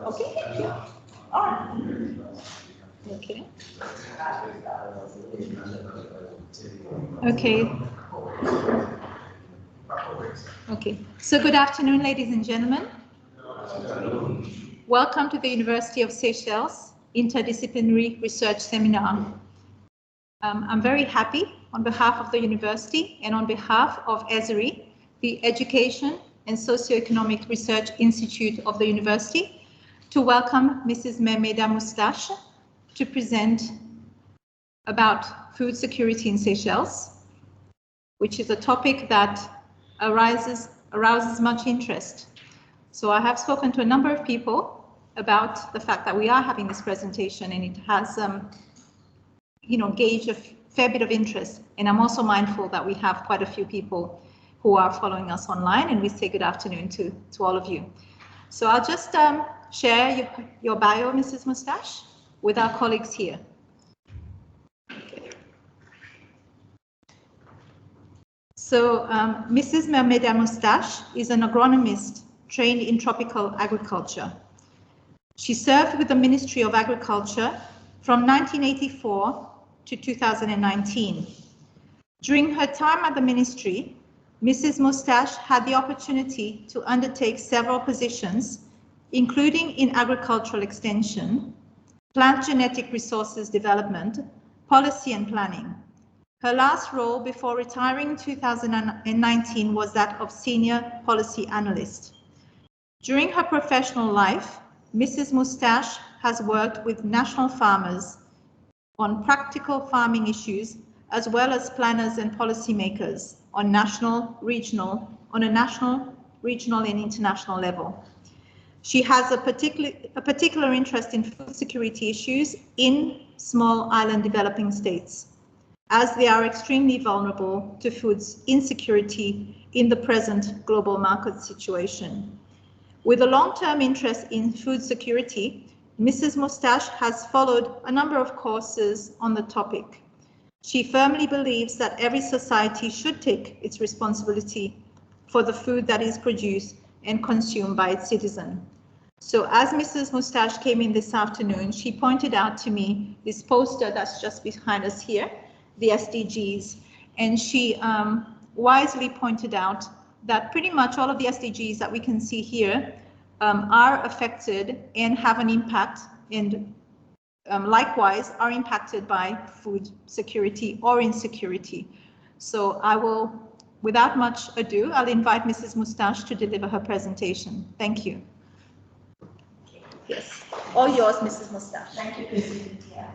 Okay, thank you. All right. Okay. Okay. Okay. So good afternoon, ladies and gentlemen. Welcome to the University of Seychelles Interdisciplinary Research Seminar. I'm very happy on behalf of the university and on behalf of ESRI, the Education and Socioeconomic Research Institute of the university, to welcome Mrs. Mermedah Moustache to present about food security in Seychelles, which is a topic that arouses much interest. So I have spoken to a number of people about the fact that we are having this presentation, and it has gauged a fair bit of interest. And I'm also mindful that we have quite a few people who are following us online, and we say good afternoon to all of you. So I'll just share your bio, Mrs. Moustache, with our colleagues here. Okay. So Mrs. Mermedah Moustache is an agronomist trained in tropical agriculture. She served with the Ministry of Agriculture from 1984 to 2019. During her time at the ministry, Mrs. Moustache had the opportunity to undertake several positions, including in agricultural extension, plant genetic resources development, policy and planning. Her last role before retiring in 2019 was that of Senior Policy Analyst. During her professional life, Mrs. Moustache has worked with national farmers on practical farming issues, as well as planners and policymakers on a national, regional, and international level. She has a particular interest in food security issues in small island developing states, as they are extremely vulnerable to food insecurity in the present global market situation. With a long-term interest in food security, Mrs. Moustache has followed a number of courses on the topic. She firmly believes that every society should take its responsibility for the food that is produced and consumed by its citizens. So as Mrs. Moustache came in this afternoon, she pointed out to me this poster that's just behind us here, the SDGs, and she wisely pointed out that pretty much all of the SDGs that we can see here are affected and have an impact, and likewise are impacted by food security or insecurity. So I will, without much ado, I'll invite Mrs. Moustache to deliver her presentation. Thank you. Yes, all yours, Mrs. Moustache. Thank you, President. Yeah.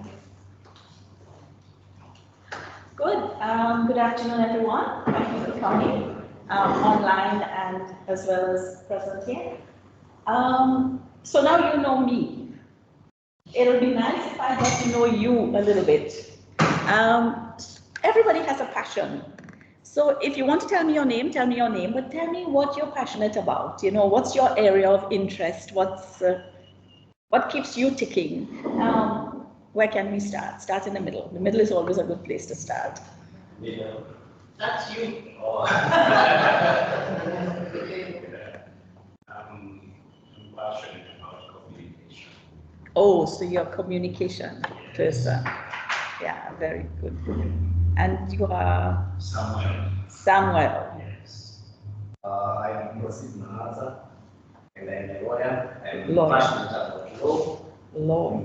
Good afternoon, everyone. Thank you for coming online and as well as present here. So now you know me. It'll be nice if I got to know you a little bit. Everybody has a passion. So if you want to tell me your name, but tell me what you're passionate about. You know, what's your area of interest? What keeps you ticking? Where can we start? Start in the middle. The middle is always a good place to start. Middle. That's you. Oh. I'm passionate about communication. Oh, so you're a communication person. Yeah, very good. And you are? Samuel. Yes. I'm Mermedah, and I'm a lawyer. I'm Lawyer. passionate about law. Law,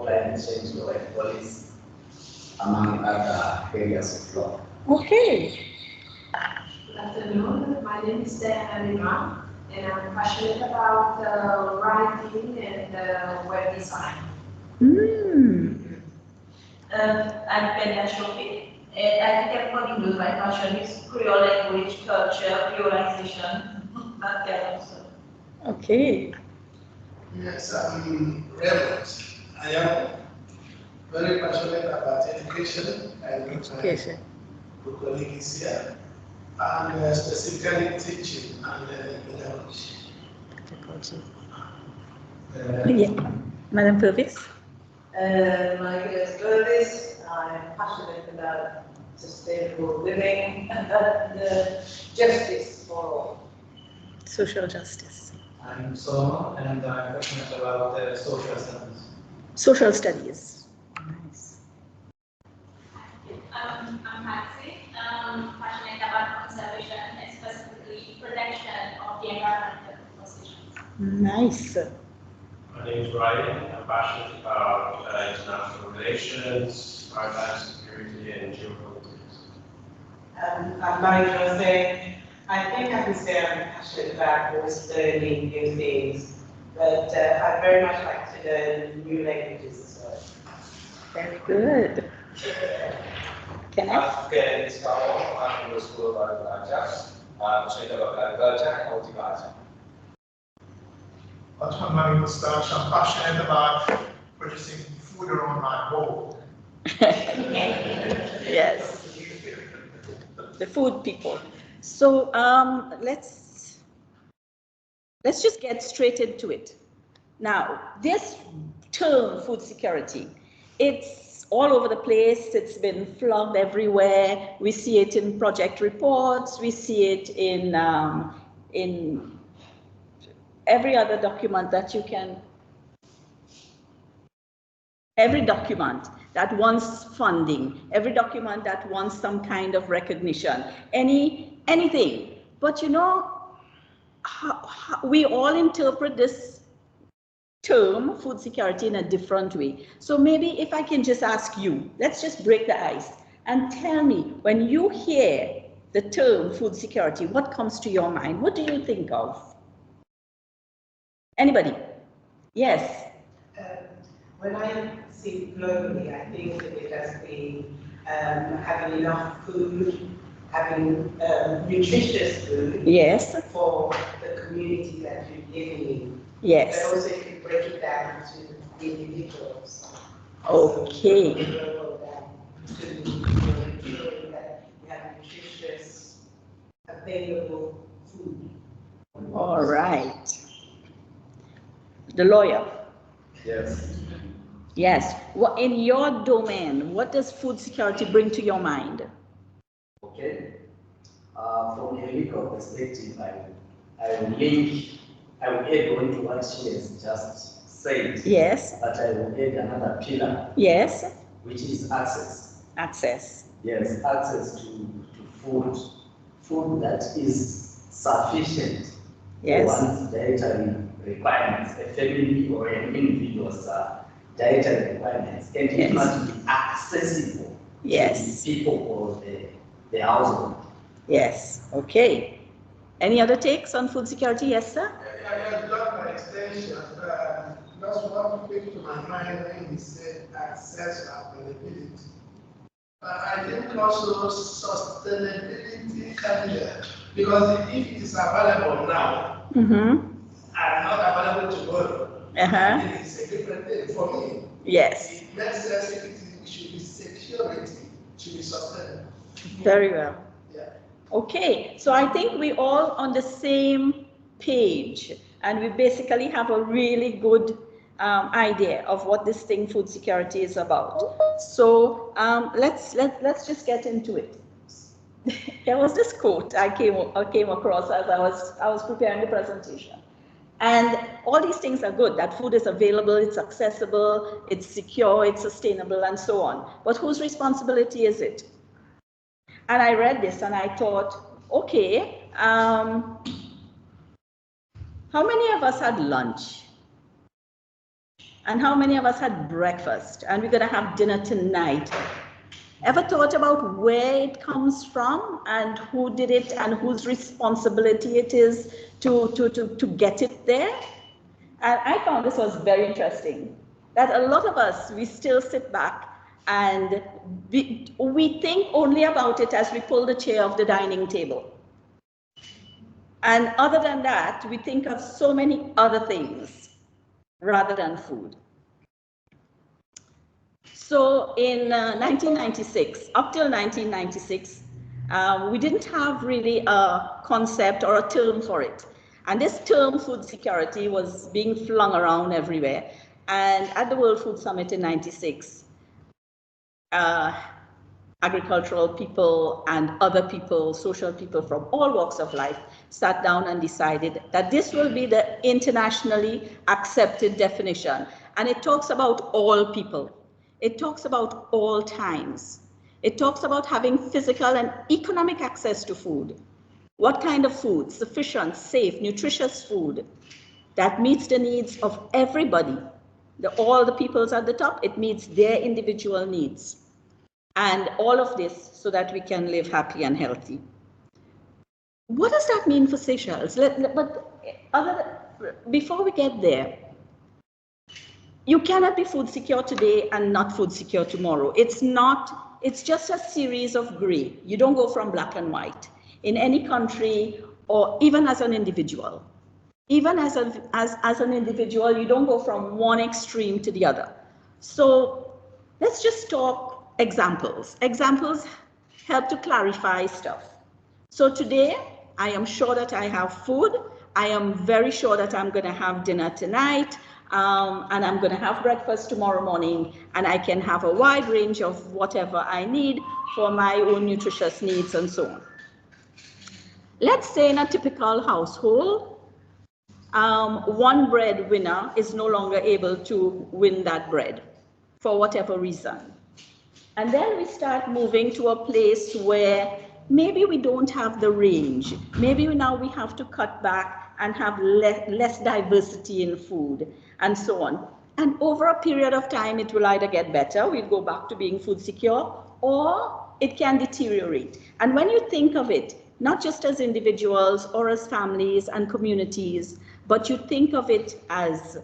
climate change, law and policy, among other areas of law. Okay. Good afternoon. My name is Mermedah, and I'm passionate about writing and web design. I'm Mermedah Moustache, and I think everybody knows my passion is Creole language, culture, Creolization, that kind of stuff. Okay. Yes, I'm Reverend. I am very passionate about education and Education. my colleague is here, and specifically teaching and pedagogy. Yeah. Madam Purvis. My name is Gladys. I'm passionate about sustainable living and justice for all. Social justice. I'm Solomon, and I'm passionate about social studies. Social studies. Nice. I'm Maxi. I'm passionate about conservation and specifically protection of the environmental ecosystems. Nice. My name is Ryan. I'm passionate about international relations, maritime security, and geopolitics. I'm Marie-José. I think I can say I'm passionate about always learning new things, but I very much like to learn new languages as well. Very good. Can I? I'm from the School of Agriculture. I'm passionate about agriculture and horticulture. Mermedah Moustache. I'm passionate about producing food around my home. Yes. The food people. So let's just get straight into it. Now, this term, food security, it's all over the place. It's been flogged everywhere. We see it in project reports. We see it in every other document that you can. Every document that wants funding, every document that wants some kind of recognition, anything. But you know, we all interpret this term, food security, in a different way. So maybe if I can just ask you, let's just break the ice and tell me, when you hear the term food security, what comes to your mind? What do you think of? Anybody? Yes. When I see globally, I think that it has been having enough food, having nutritious food. Yes. For the community that you're living in. Yes. But also, if you break it down to individuals. Okay. So ensuring that you have nutritious, available food. All right. The lawyer. Yes. Yes. Well, in your domain, what does food security bring to your mind? Okay. From a legal perspective, I will add on to what she has just said. Yes. But I will add another pillar. Yes. Which is access. Access. Yes, access to food. Food that is sufficient. Yes. For one's dietary requirements, a family or an individual's dietary requirements, and it must be accessible to the people or the household. Yes. Okay. Any other takes on food security? Yes, sir? I love my extension. That's what came to my mind when you said access availability. I think also sustainability can be, because if it is available now, and not available tomorrow, it's a different thing for me. Yes. It makes sense if it should be security, should be sustainable. Very well. Yeah. Okay, so I think we're all on the same page, and we basically have a really good idea of what this thing, food security, is about. So let's just get into it. There was this quote I came across as I was preparing the presentation, and all these things are good. That food is available, it's accessible, it's secure, it's sustainable, and so on. But whose responsibility is it? And I read this and I thought, okay, how many of us had lunch? And how many of us had breakfast? And we're going to have dinner tonight. Ever thought about where it comes from and who did it and whose responsibility it is to get it there? And I found this was very interesting, that a lot of us, we still sit back and we think only about it as we pull the chair off the dining table. And other than that, we think of so many other things rather than food. So in 1996, up till 1996, we didn't have really a concept or a term for it. And this term, food security, was being flung around everywhere. And at the World Food Summit in 96, agricultural people and other people, social people from all walks of life, sat down and decided that this will be the internationally accepted definition. And it talks about all people. It talks about all times. It talks about having physical and economic access to food. What kind of food? Sufficient, safe, nutritious food that meets the needs of everybody. All the peoples at the top, it meets their individual needs. And all of this so that we can live happy and healthy. What does that mean for Seychelles? Before we get there, you cannot be food secure today and not food secure tomorrow. It's just a series of gray. You don't go from black and white in any country or even as an individual. Even as an individual, you don't go from one extreme to the other. So let's just talk examples. Examples help to clarify stuff. So today, I am sure that I have food. I am very sure that I'm going to have dinner tonight, and I'm going to have breakfast tomorrow morning, and I can have a wide range of whatever I need for my own nutritious needs and so on. Let's say in a typical household, one breadwinner is no longer able to win that bread for whatever reason. And then we start moving to a place where maybe we don't have the range. Maybe now we have to cut back and have less diversity in food and so on. And over a period of time, it will either get better, we'll go back to being food secure, or it can deteriorate. And when you think of it, not just as individuals or as families and communities, but you think of it as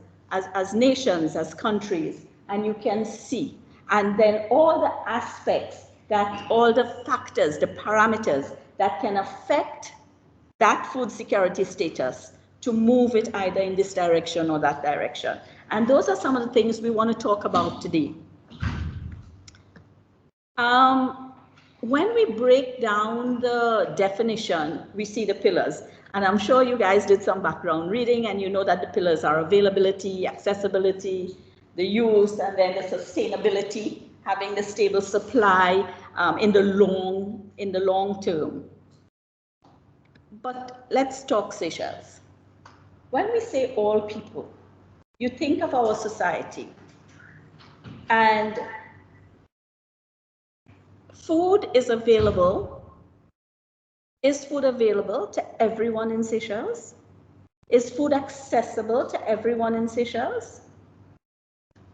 nations, as countries, and you can see. And then all the aspects, all the factors, the parameters that can affect that food security status to move it either in this direction or that direction. And those are some of the things we want to talk about today. When we break down the definition, we see the pillars. And I'm sure you guys did some background reading and you know that the pillars are availability, accessibility, the use, and then the sustainability, having the stable supply in the long term. But let's talk Seychelles. When we say all people, you think of our society, and food is available. Is food available to everyone in Seychelles? Is food accessible to everyone in Seychelles?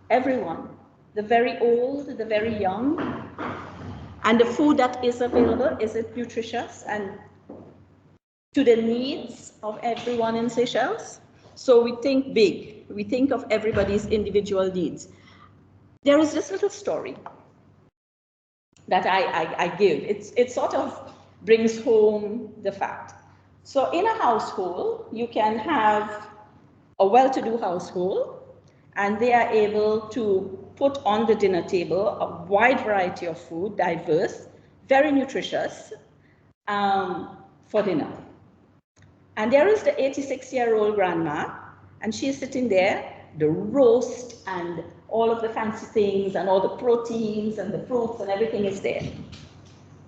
Everyone, the very old, the very young. And the food that is available, is it nutritious and to the needs of everyone in Seychelles? So we think big. We think of everybody's individual needs. There is this little story that I give. It sort of brings home the fact. So in a household, you can have a well-to-do household, and they are able to put on the dinner table a wide variety of food, diverse, very nutritious, for dinner. And there is the 86-year-old grandma, and she's sitting there, the roast and all of the fancy things and all the proteins and the fruits and everything is there.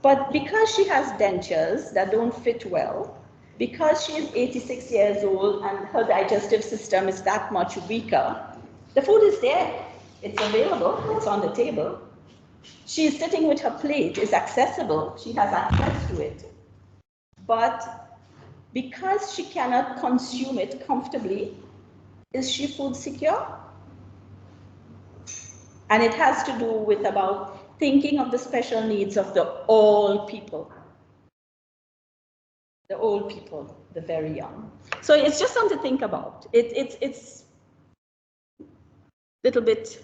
But because she has dentures that don't fit well, because she is 86 years old and her digestive system is that much weaker, the food is there, it's available, it's on the table. She is sitting with her plate, it's accessible, she has access to it. But because she cannot consume it comfortably, is she food secure? And it has to do with about thinking of the special needs of the all people. The old people, the very young. So it's just something to think about. It's little bit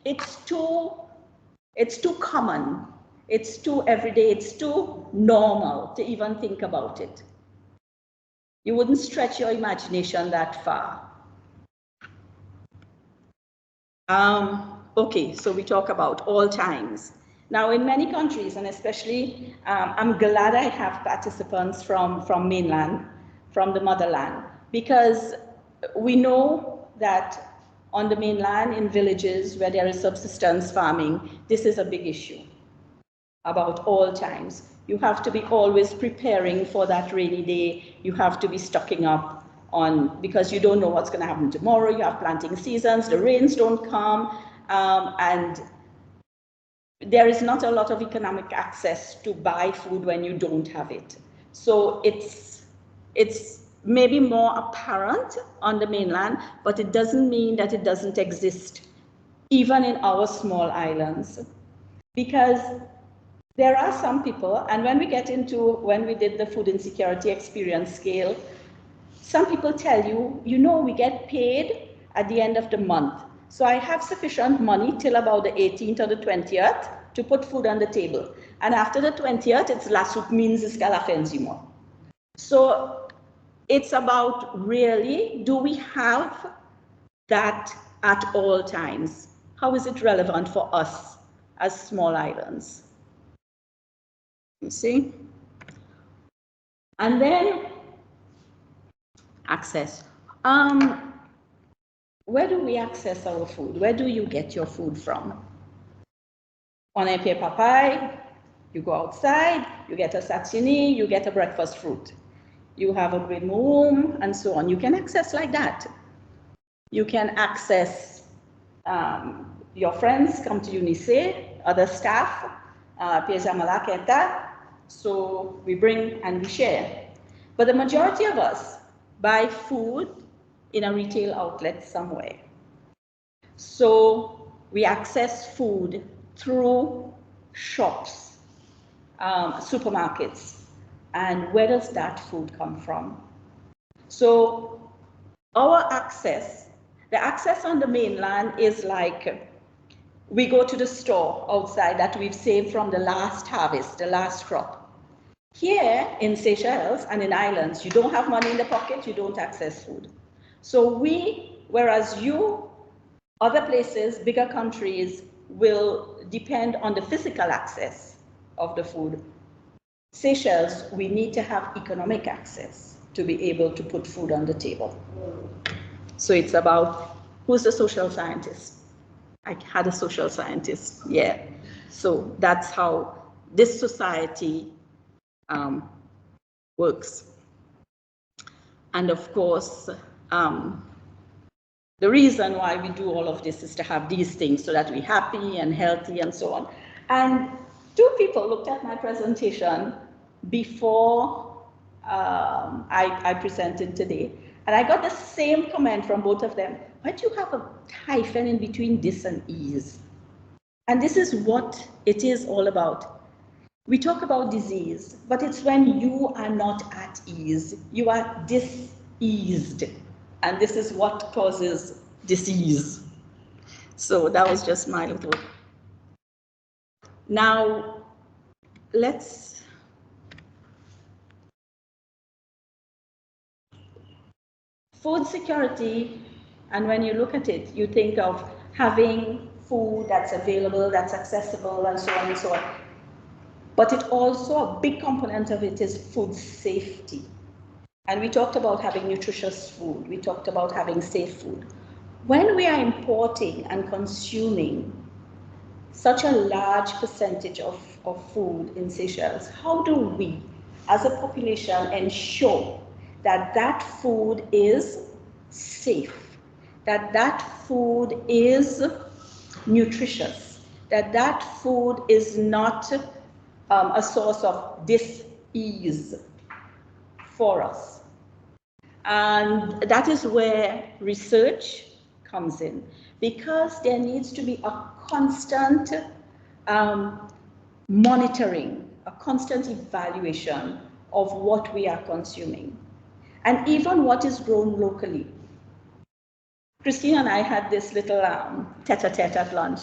it's too common, it's too everyday, it's too normal to even think about it. You wouldn't stretch your imagination that far. Okay, so we talk about all times. Now in many countries, and especially I'm glad I have participants from mainland, from the motherland, because we know that on the mainland, in villages where there is subsistence farming, this is a big issue about all times. You have to be always preparing for that rainy day. You have to be stocking up on, because you don't know what's going to happen tomorrow. You have planting seasons, the rains don't come, and there is not a lot of economic access to buy food when you don't have it. So it's maybe more apparent on the mainland, but it doesn't mean that it doesn't exist, even in our small islands. Because there are some people, and when we did the food insecurity experience scale, some people tell you, we get paid at the end of the month. So I have sufficient money till about the 18th or the 20th to put food on the table. And after the 20th, it's la soupe means escalafenzimo. So it's about really, do we have that at all times? How is it relevant for us as small islands? You see? And then access. Where do we access our food? Where do you get your food from? On a paper pie, you go outside, you get a satini, you get a breakfast fruit. You have a great home, and so on. You can access like that. You can access your friends come to UNICE, other staff, so we bring and we share. But the majority of us buy food in a retail outlet somewhere. So we access food through shops, supermarkets. And where does that food come from? So our access, the access on the mainland is like, we go to the store outside that we've saved from the last harvest, the last crop. Here in Seychelles and in islands, you don't have money in the pocket, you don't access food. So whereas other places, bigger countries, will depend on the physical access of the food. Seychelles, we need to have economic access to be able to put food on the table. So it's about, who's the social scientist? I had a social scientist, yeah. So that's how this society works. And of course, the reason why we do all of this is to have these things so that we're happy and healthy and so on. And two people looked at my presentation before I presented today, and I got the same comment from both of them. Why do you have a hyphen in between dis and ease? And this is what it is all about. We talk about disease, but it's when you are not at ease, you are diseased. And this is what causes disease. So that was just my little. Now, food security, and when you look at it, you think of having food that's available, that's accessible, and so on and so on. But it also, a big component of it is food safety. And we talked about having nutritious food. We talked about having safe food. When we are importing and consuming such a large percentage of food in Seychelles, how do we, as a population, ensure that that food is safe, that that food is nutritious, that that food is not a source of dis-ease for us? And that is where research comes in, because there needs to be a constant monitoring, a constant evaluation of what we are consuming, and even what is grown locally. Christine and I had this little tete-a-tete at lunch,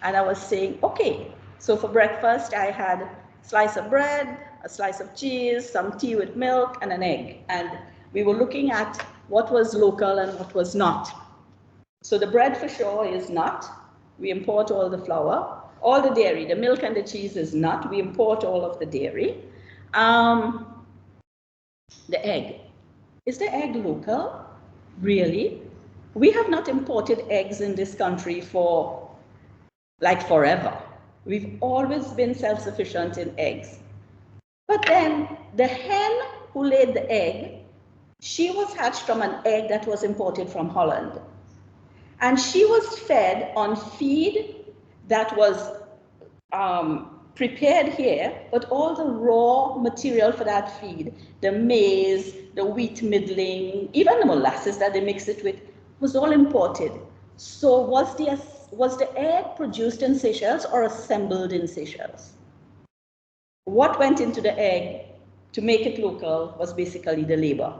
and I was saying, okay, so for breakfast I had a slice of bread, a slice of cheese, some tea with milk, and an egg. And we were looking at what was local and what was not. So the bread for sure is not. We import all the flour. All the dairy, the milk and the cheese is not. We import all of the dairy. The egg. Is the egg local? Really? we have not imported eggs in this country for like forever. We've always been self-sufficient in eggs. But then the hen who laid the egg, she was hatched from an egg that was imported from Holland. And she was fed on feed that was prepared here, but all the raw material for that feed, the maize, the wheat middling, even the molasses that they mix it with, was all imported. So was the egg produced in Seychelles or assembled in Seychelles? What went into the egg to make it local was basically the labor.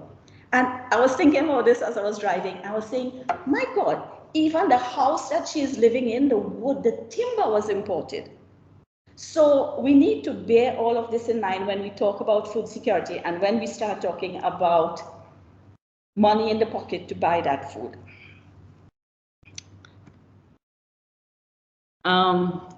And I was thinking about this as I was driving. I was saying, my God, even the house that she is living in, the wood, the timber was imported. So we need to bear all of this in mind when we talk about food security and when we start talking about money in the pocket to buy that food.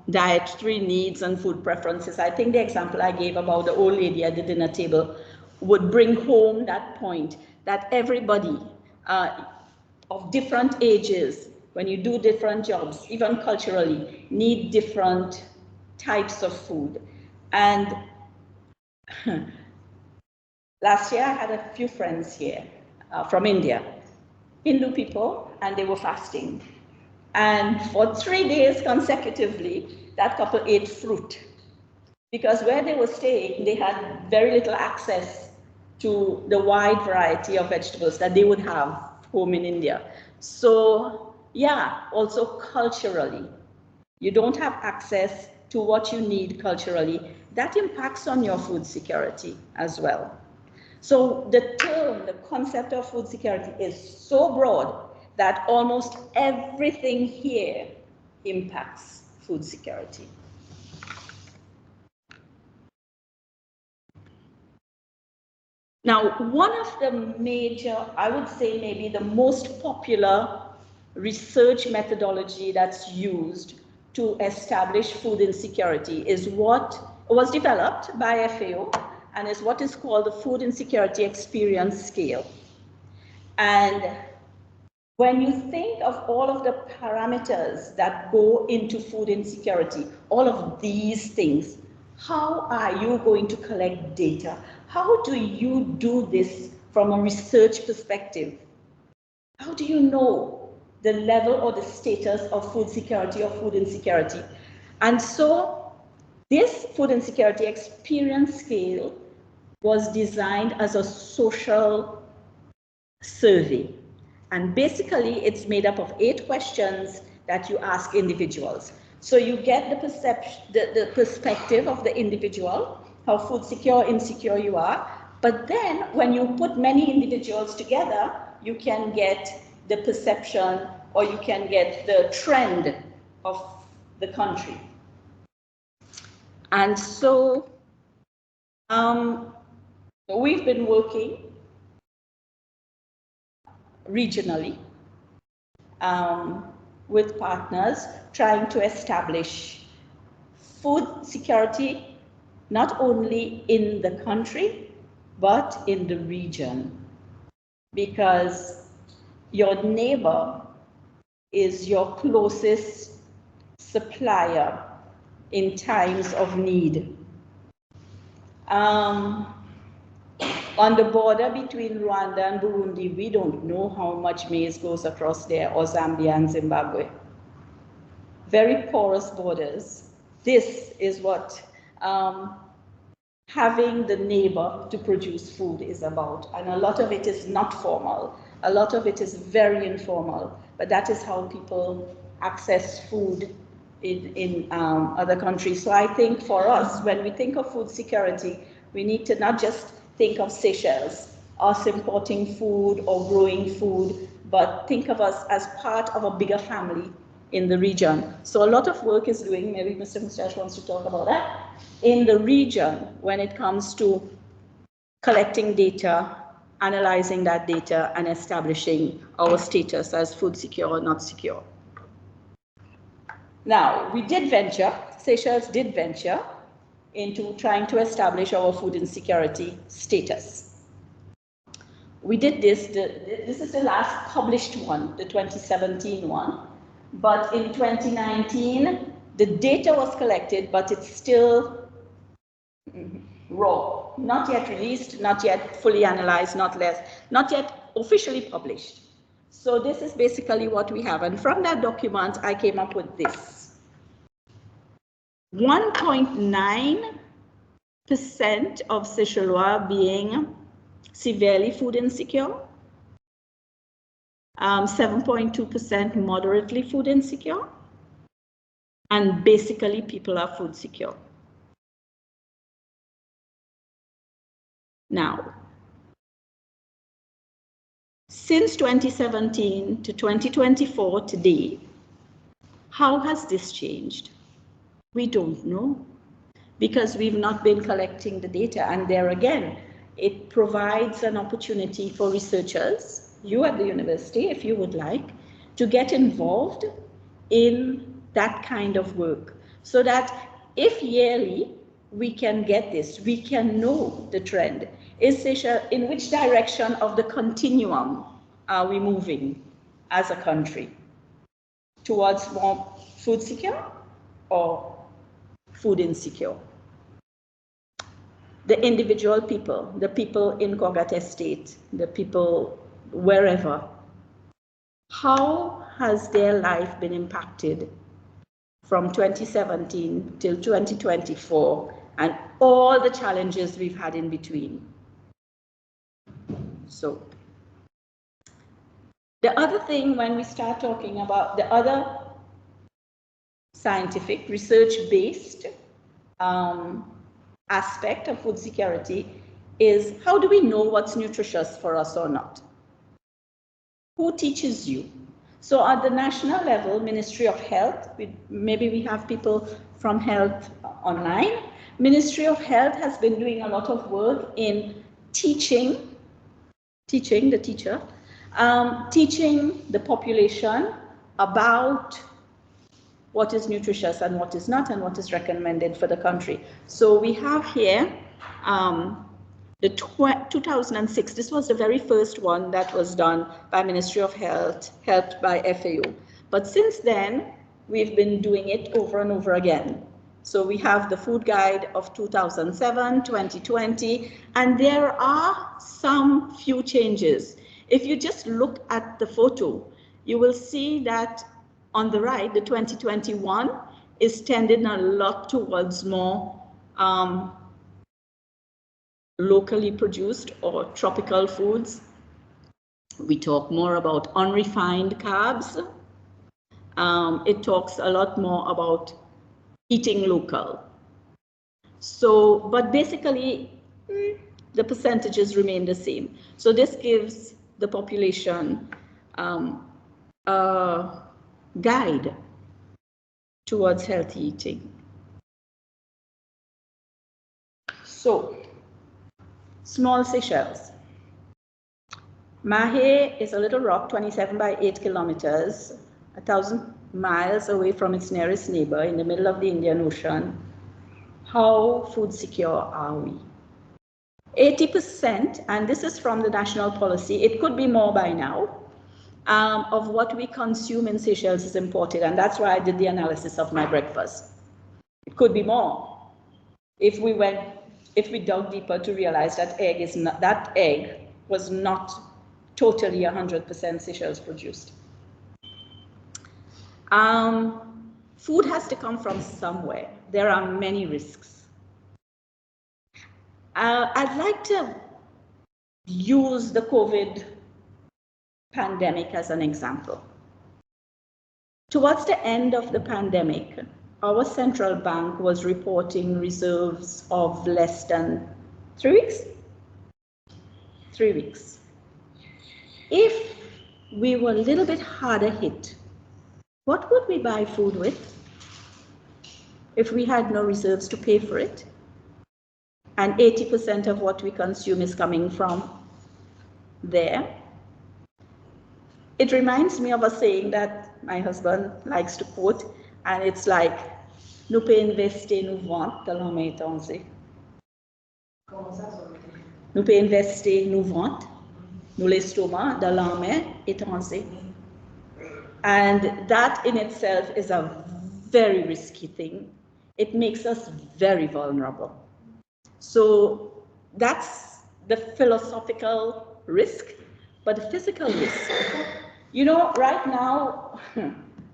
Dietary needs and food preferences. I think the example I gave about the old lady at the dinner table would bring home that point that everybody of different ages, when you do different jobs, even culturally, need different types of food. And last year I had a few friends here from India, Hindu people, and they were fasting. And for 3 days consecutively, that couple ate fruit. Because where they were staying, they had very little access to the wide variety of vegetables that they would have home in India. So yeah, also culturally, you don't have access to what you need culturally. That impacts on your food security as well. So the term, the concept of food security is so broad that almost everything here impacts food security. Now, one of the major, I would say maybe the most popular research methodology that's used to establish food insecurity is what was developed by FAO and is what is called the Food Insecurity Experience Scale. And when you think of all of the parameters that go into food insecurity, all of these things, how are you going to collect data? How do you do this from a research perspective? How do you know the level or the status of food security or food insecurity? And so this food insecurity experience scale was designed as a social survey. And basically, it's made up of 8 questions that you ask individuals. So you get the perspective of the individual, how food secure, insecure you are. But then when you put many individuals together, you can get the perception or you can get the trend of the country. And so we've been working regionally with partners trying to establish food security not only in the country but in the region, because your neighbor is your closest supplier in times of need. On the border between Rwanda and Burundi, we don't know how much maize goes across there, or Zambia and Zimbabwe. Very porous borders. This is what having the neighbor to produce food is about. And a lot of it is not formal. A lot of it is very informal. But that is how people access food in other countries. So I think for us, when we think of food security, we need to not just think of Seychelles, us importing food or growing food, but think of us as part of a bigger family in the region. So a lot of work is doing, maybe Mr. Moustache wants to talk about that, in the region when it comes to collecting data, analyzing that data, and establishing our status as food secure or not secure. Now, we did venture, Seychelles did venture into trying to establish our food insecurity status. We did this, this is the last published one, the 2017 one, but in 2019, the data was collected, but it's still raw, not yet released, not yet fully analyzed, not yet officially published. So this is basically what we have. And from that document, I came up with this. 1.9% of Seychellois being severely food insecure, 7.2% moderately food insecure, and basically people are food secure. Now, since 2017 to 2024 today, how has this changed? We don't know, because we've not been collecting the data. And there again, it provides an opportunity for researchers, you at the university, if you would like, to get involved in that kind of work, so that if yearly we can get this, we can know the trend. Is Seychelles, in which direction of the continuum are we moving as a country? Towards more food secure or food insecure? The individual people, the people in Kogat Estate, the people wherever, how has their life been impacted from 2017 till 2024 and all the challenges we've had in between? So the other thing, when we start talking about the other scientific research-based aspect of food security is, how do we know what's nutritious for us or not? Who teaches you? So at the national level, Ministry of Health, maybe we have people from health online. Ministry of Health has been doing a lot of work in teaching the population about what is nutritious and what is not, and what is recommended for the country. So we have here the 2006, this was the very first one that was done by Ministry of Health, helped by FAO. But since then, we've been doing it over and over again. So we have the food guide of 2007, 2020, and there are some few changes. If you just look at the photo, you will see that on the right, the 2021 is tending a lot towards more locally produced or tropical foods. We talk more about unrefined carbs. It talks a lot more about eating local. So, but basically, the percentages remain the same. So this gives the population a guide towards healthy eating. So, small Seychelles. Mahé is a little rock, 27 by 8 kilometers, 1,000 miles away from its nearest neighbor in the middle of the Indian Ocean. How food secure are we? 80%, and this is from the national policy, it could be more by now, of what we consume in Seychelles is imported, and that's why I did the analysis of my breakfast. It could be more if we dug deeper to realize that that egg was not totally 100% Seychelles produced. Food has to come from somewhere. There are many risks. I'd like to use the COVID pandemic as an example. Towards the end of the pandemic, our central bank was reporting reserves of less than 3 weeks? 3 weeks. If we were a little bit harder hit, what would we buy food with if we had no reserves to pay for it? And 80% of what we consume is coming from there. It reminds me of a saying that my husband likes to quote, and it's like, nous peut investir, nous vendre, dans le temps. Nous peut investir, nous vendre. Nous l'estomac de l'âme étranger. And that in itself is a very risky thing. It makes us very vulnerable. So that's the philosophical risk, but the physical risk. You know, right now,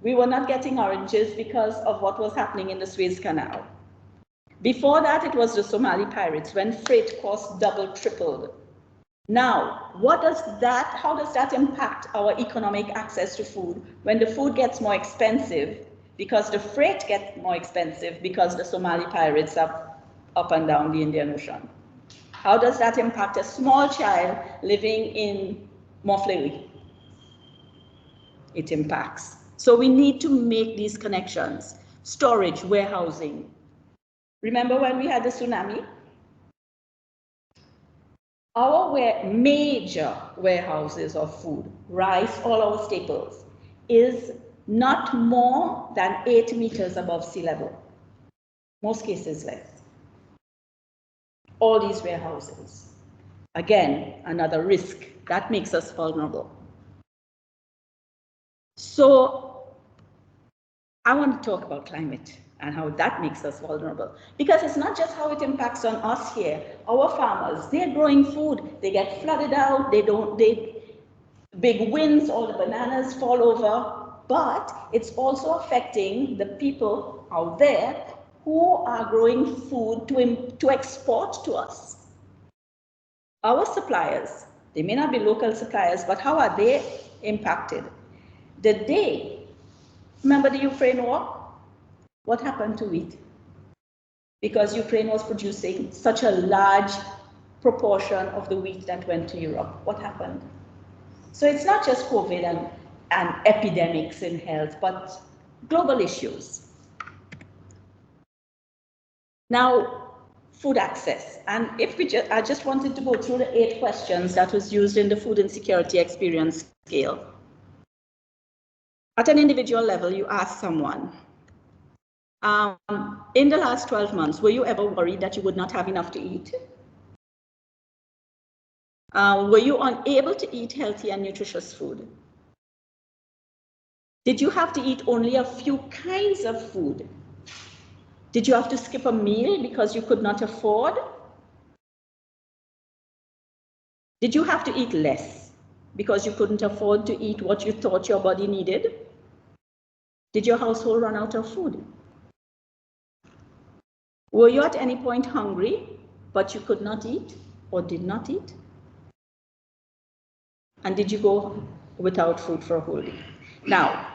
we were not getting oranges because of what was happening in the Suez Canal. Before that, it was the Somali pirates when freight costs doubled, tripled. Now, how does that impact our economic access to food when the food gets more expensive because the freight gets more expensive because the Somali pirates are up and down the Indian Ocean? How does that impact a small child living in Montfleury? It impacts. So we need to make these connections. Storage, warehousing. Remember when we had the tsunami? Our major warehouses of food, rice, all our staples, is not more than 8 meters above sea level. Most cases less. All these warehouses. Again, another risk. That makes us vulnerable. So I want to talk about climate and how that makes us vulnerable. Because it's not just how it impacts on us here. Our farmers, they're growing food, they get flooded out, big winds, all the bananas fall over, but it's also affecting the people out there who are growing food to export to us. Our suppliers, they may not be local suppliers, but how are they impacted? Remember the Ukraine war? What happened to wheat? Because Ukraine was producing such a large proportion of the wheat that went to Europe. What happened? So it's not just COVID and epidemics in health, but global issues. Now, food access. And I just wanted to go through the 8 questions that was used in the food insecurity experience scale. At an individual level, you ask someone, in the last 12 months, were you ever worried that you would not have enough to eat? Were you unable to eat healthy and nutritious food? Did you have to eat only a few kinds of food? Did you have to skip a meal because you could not afford? Did you have to eat less because you couldn't afford to eat what you thought your body needed? Did your household run out of food? Were you at any point hungry, but you could not eat or did not eat? And did you go without food for a whole day? Now,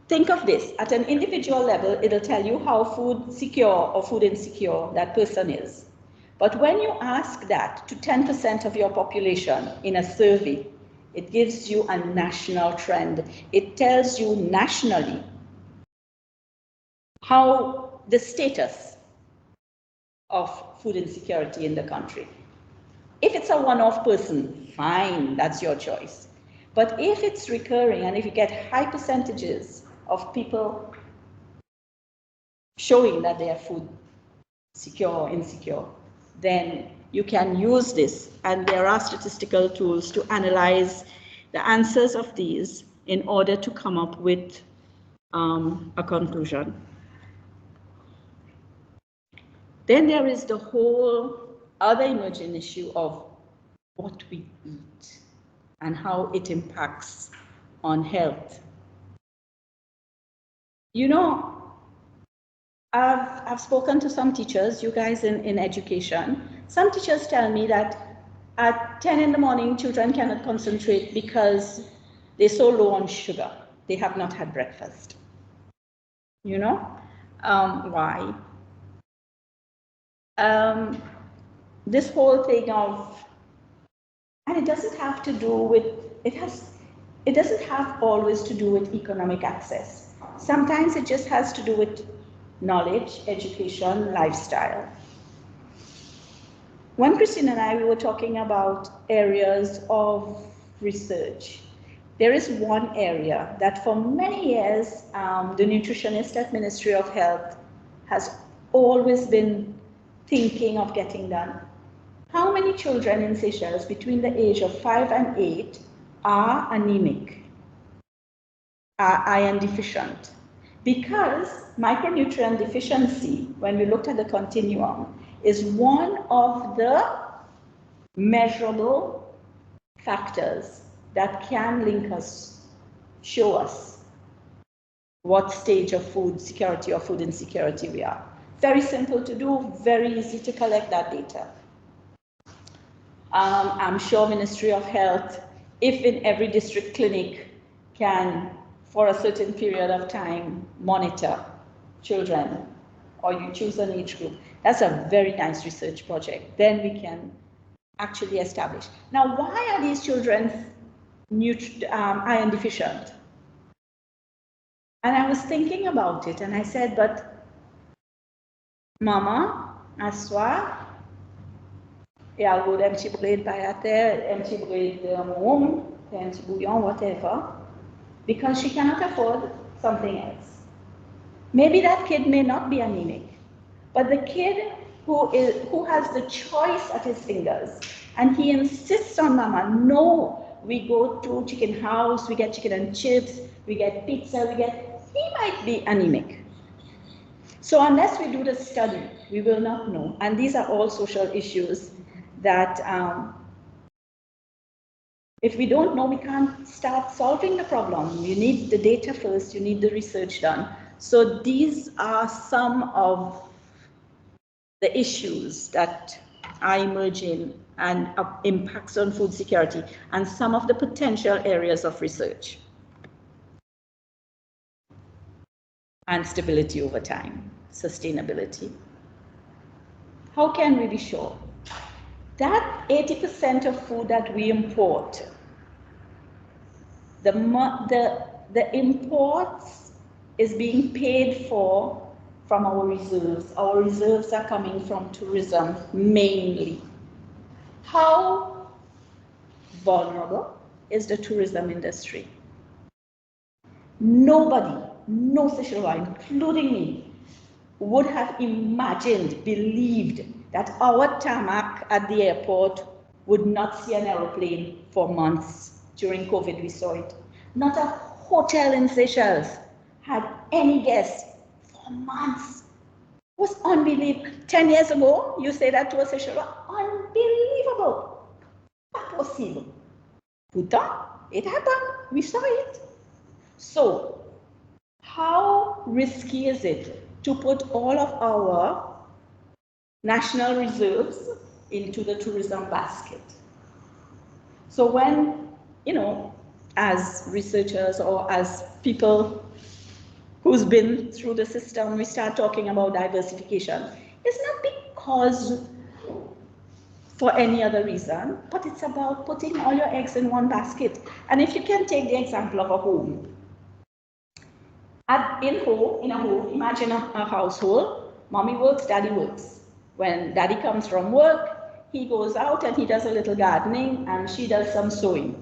think of this. At an individual level, it'll tell you how food secure or food insecure that person is. But when you ask that to 10% of your population in a survey, it gives you a national trend. It tells you nationally how the status of food insecurity in the country. If it's a one-off person, fine, that's your choice. But if it's recurring and if you get high percentages of people showing that they are food secure or insecure, then you can use this, and there are statistical tools to analyze the answers of these in order to come up with a conclusion. Then there is the whole other emerging issue of what we eat and how it impacts on health. You know, I've spoken to some teachers, you guys in education. Some teachers tell me that at 10 in the morning, children cannot concentrate because they're so low on sugar. They have not had breakfast. You know, why? This whole thing of, and it doesn't have to do with, it doesn't have always to do with economic access. Sometimes it just has to do with knowledge, education, lifestyle. When Christine and I, we were talking about areas of research, there is one area that for many years, the nutritionist at Ministry of Health has always been thinking of getting done. How many children in Seychelles between the age of 5 and 8 are anemic, are iron deficient? Because micronutrient deficiency, when we looked at the continuum, is one of the measurable factors that can link us, show us what stage of food security or food insecurity we are. Very simple to do, very easy to collect that data. I'm sure Ministry of Health, if in every district clinic can, for a certain period of time, monitor children, or you choose an age group, that's a very nice research project. Then we can actually establish. Now, why are these children iron deficient? And I was thinking about it, and I said, but Mama, aswa, yeah, go empty bread by a terre, empty bread home, empty bouillon, whatever, because she cannot afford something else. Maybe that kid may not be anemic, but the kid who has the choice at his fingers, and he insists on Mama, no, we go to chicken house, we get chicken and chips, we get pizza, he might be anemic. So unless we do the study, we will not know. And these are all social issues that if we don't know, we can't start solving the problem. You need the data first, you need the research done. So these are some of the issues that are emerging and impacts on food security and some of the potential areas of research and stability over time, sustainability. How can we be sure that 80% of food that we import, the imports is being paid for from our reserves. Our reserves are coming from tourism mainly. How vulnerable is the tourism industry? Nobody, no Seychelles, including me, would have imagined, believed that our tarmac at the airport would not see an aeroplane for months. During COVID, we saw it. Not a hotel in Seychelles had any guests for months. It was unbelievable. 10 years ago, you say that to a Seychelles, unbelievable. Not possible. Pourtant, it happened. We saw it. So, how risky is it to put all of our national reserves into the tourism basket? So when, as researchers or as people who's been through the system, we start talking about diversification, it's not because for any other reason, but it's about putting all your eggs in one basket. And if you can take the example of a home, in a home, imagine a household, mommy works, daddy works. When daddy comes from work, he goes out and he does a little gardening and she does some sewing.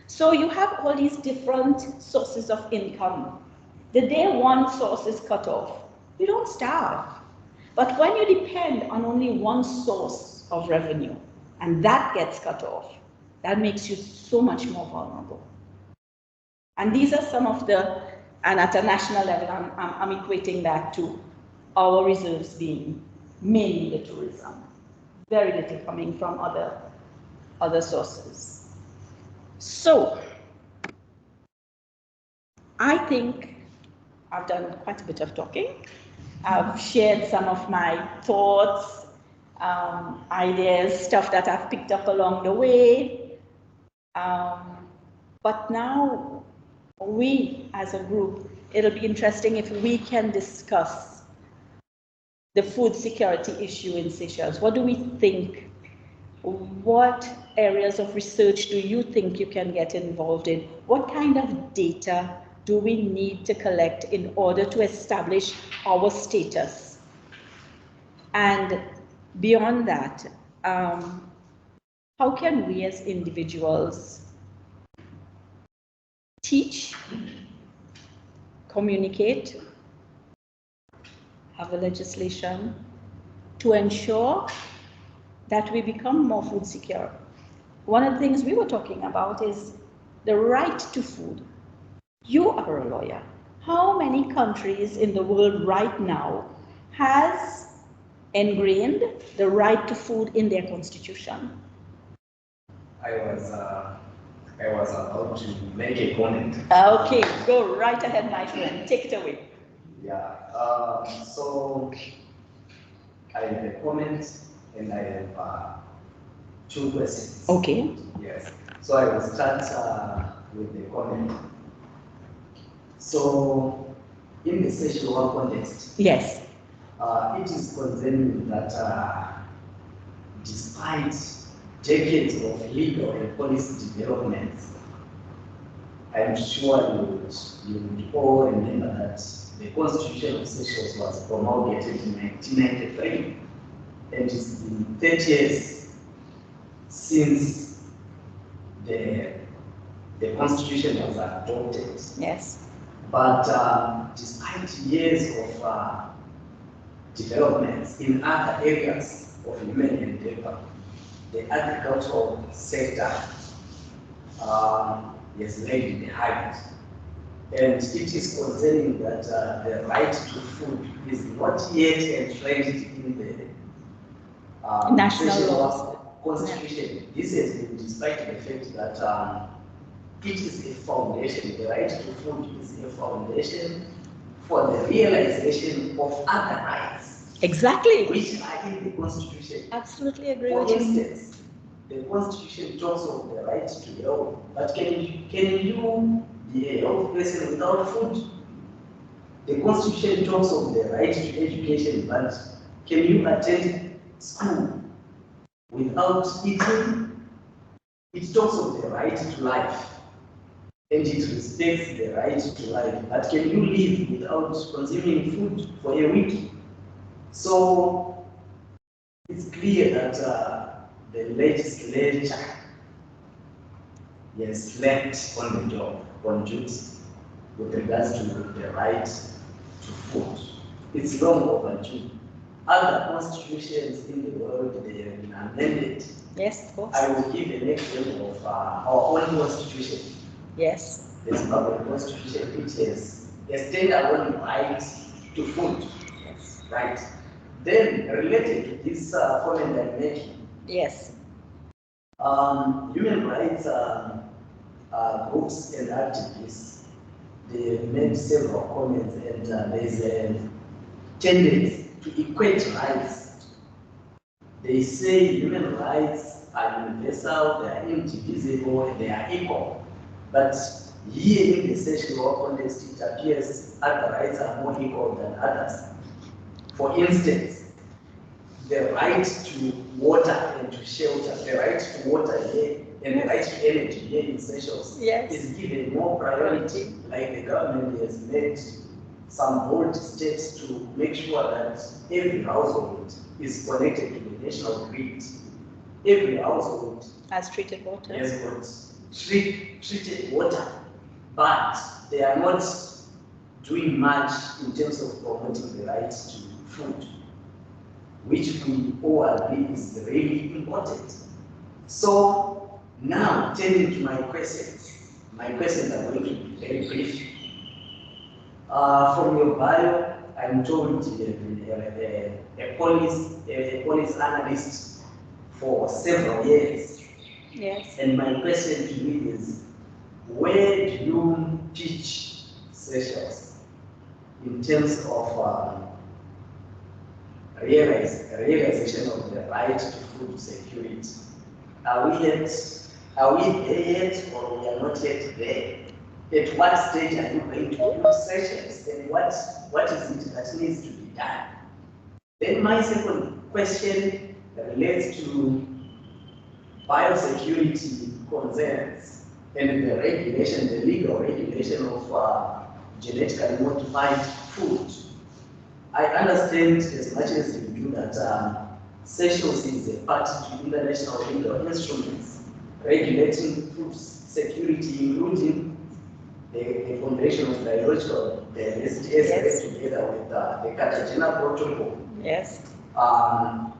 So you have all these different sources of income. The day one source is cut off, you don't starve. But when you depend on only one source of revenue and that gets cut off, that makes you so much more vulnerable. And these are some of the, and at a national level, I'm equating that to our reserves being mainly the tourism. Very little coming from other sources. So, I think I've done quite a bit of talking. I've shared some of my thoughts, ideas, stuff that I've picked up along the way. But now, we as a group, it'll be interesting if we can discuss the food security issue in Seychelles. What do we think? What areas of research do you think you can get involved in? What kind of data do we need to collect in order to establish our status? And beyond that, how can we as individuals teach, communicate, have a legislation to ensure that we become more food secure. One of the things we were talking about is the right to food. You are a lawyer. How many countries in the world right now has ingrained the right to food in their constitution? I was about to make a comment. Okay, go right ahead, my friend. Take it away. Yeah. So I have a comment and I have 2 questions. Okay. Yes. So I will start with the comment. So in the sexual context, yes, it is concerning that despite decades of legal and policy developments, I'm sure you would all remember that the Constitution of Seychelles was promulgated in 1993, and it's been 30 years since the Constitution was adopted. Yes. But despite years of developments in other areas of human endeavor, the agricultural sector has laid behind. And it is concerning that the right to food is not yet entrenched in the national laws. Constitution. Yeah. This has been despite the fact that it is a foundation. The right to food is a foundation for the realization of other rights. Exactly. Which are in the Constitution. Absolutely agree with you. For instance, the Constitution talks of the right to health, but can you be a healthy person without food? The Constitution talks of the right to education, but can you attend school without eating? It talks of the right to life, and it respects the right to life, but can you live without consuming food for a week? So it's clear that the legislature has slept on the job, on duty, with regards to the right to food. It's long overdue. Other constitutions in the world, they have been amended. Yes, of course. I will give an example of our own constitution. Yes. The Zimbabwean constitution, which has a standalone right to food. Yes. Right. Then, related to this comment I mentioned. Yes. Human rights groups and activists, they have made several comments, and there's a tendency to equate rights. They say human rights are universal, they are indivisible, they are equal. But here in the sexual context, it appears other rights are more equal than others. For instance, the right to water and to shelter, the right to water here and the right to energy here in Seychelles is given more priority, like the government has made some bold steps to make sure that every household is connected to the national grid. Every household has treated water. Has got treated water, but they are not doing much in terms of promoting the right to food, which we all agree is really important. So now, turning to my questions are going to be very brief. From your bio, I'm told you have been a police analyst for several years. Yes. And my question to you is, where do you teach Seychelles in terms of realization of the right to food security? Are we there yet, or we are not yet there? At what stage are you going to do Seychelles, and what is it that needs to be done? Then my second question relates to biosecurity concerns and the regulation, the legal regulation of genetically modified food. I understand as much as you do that Seychelles is a party to international legal instruments regulating food security, including the Convention of Biological Diversity, yes, together with the Cartagena Protocol. Yes. On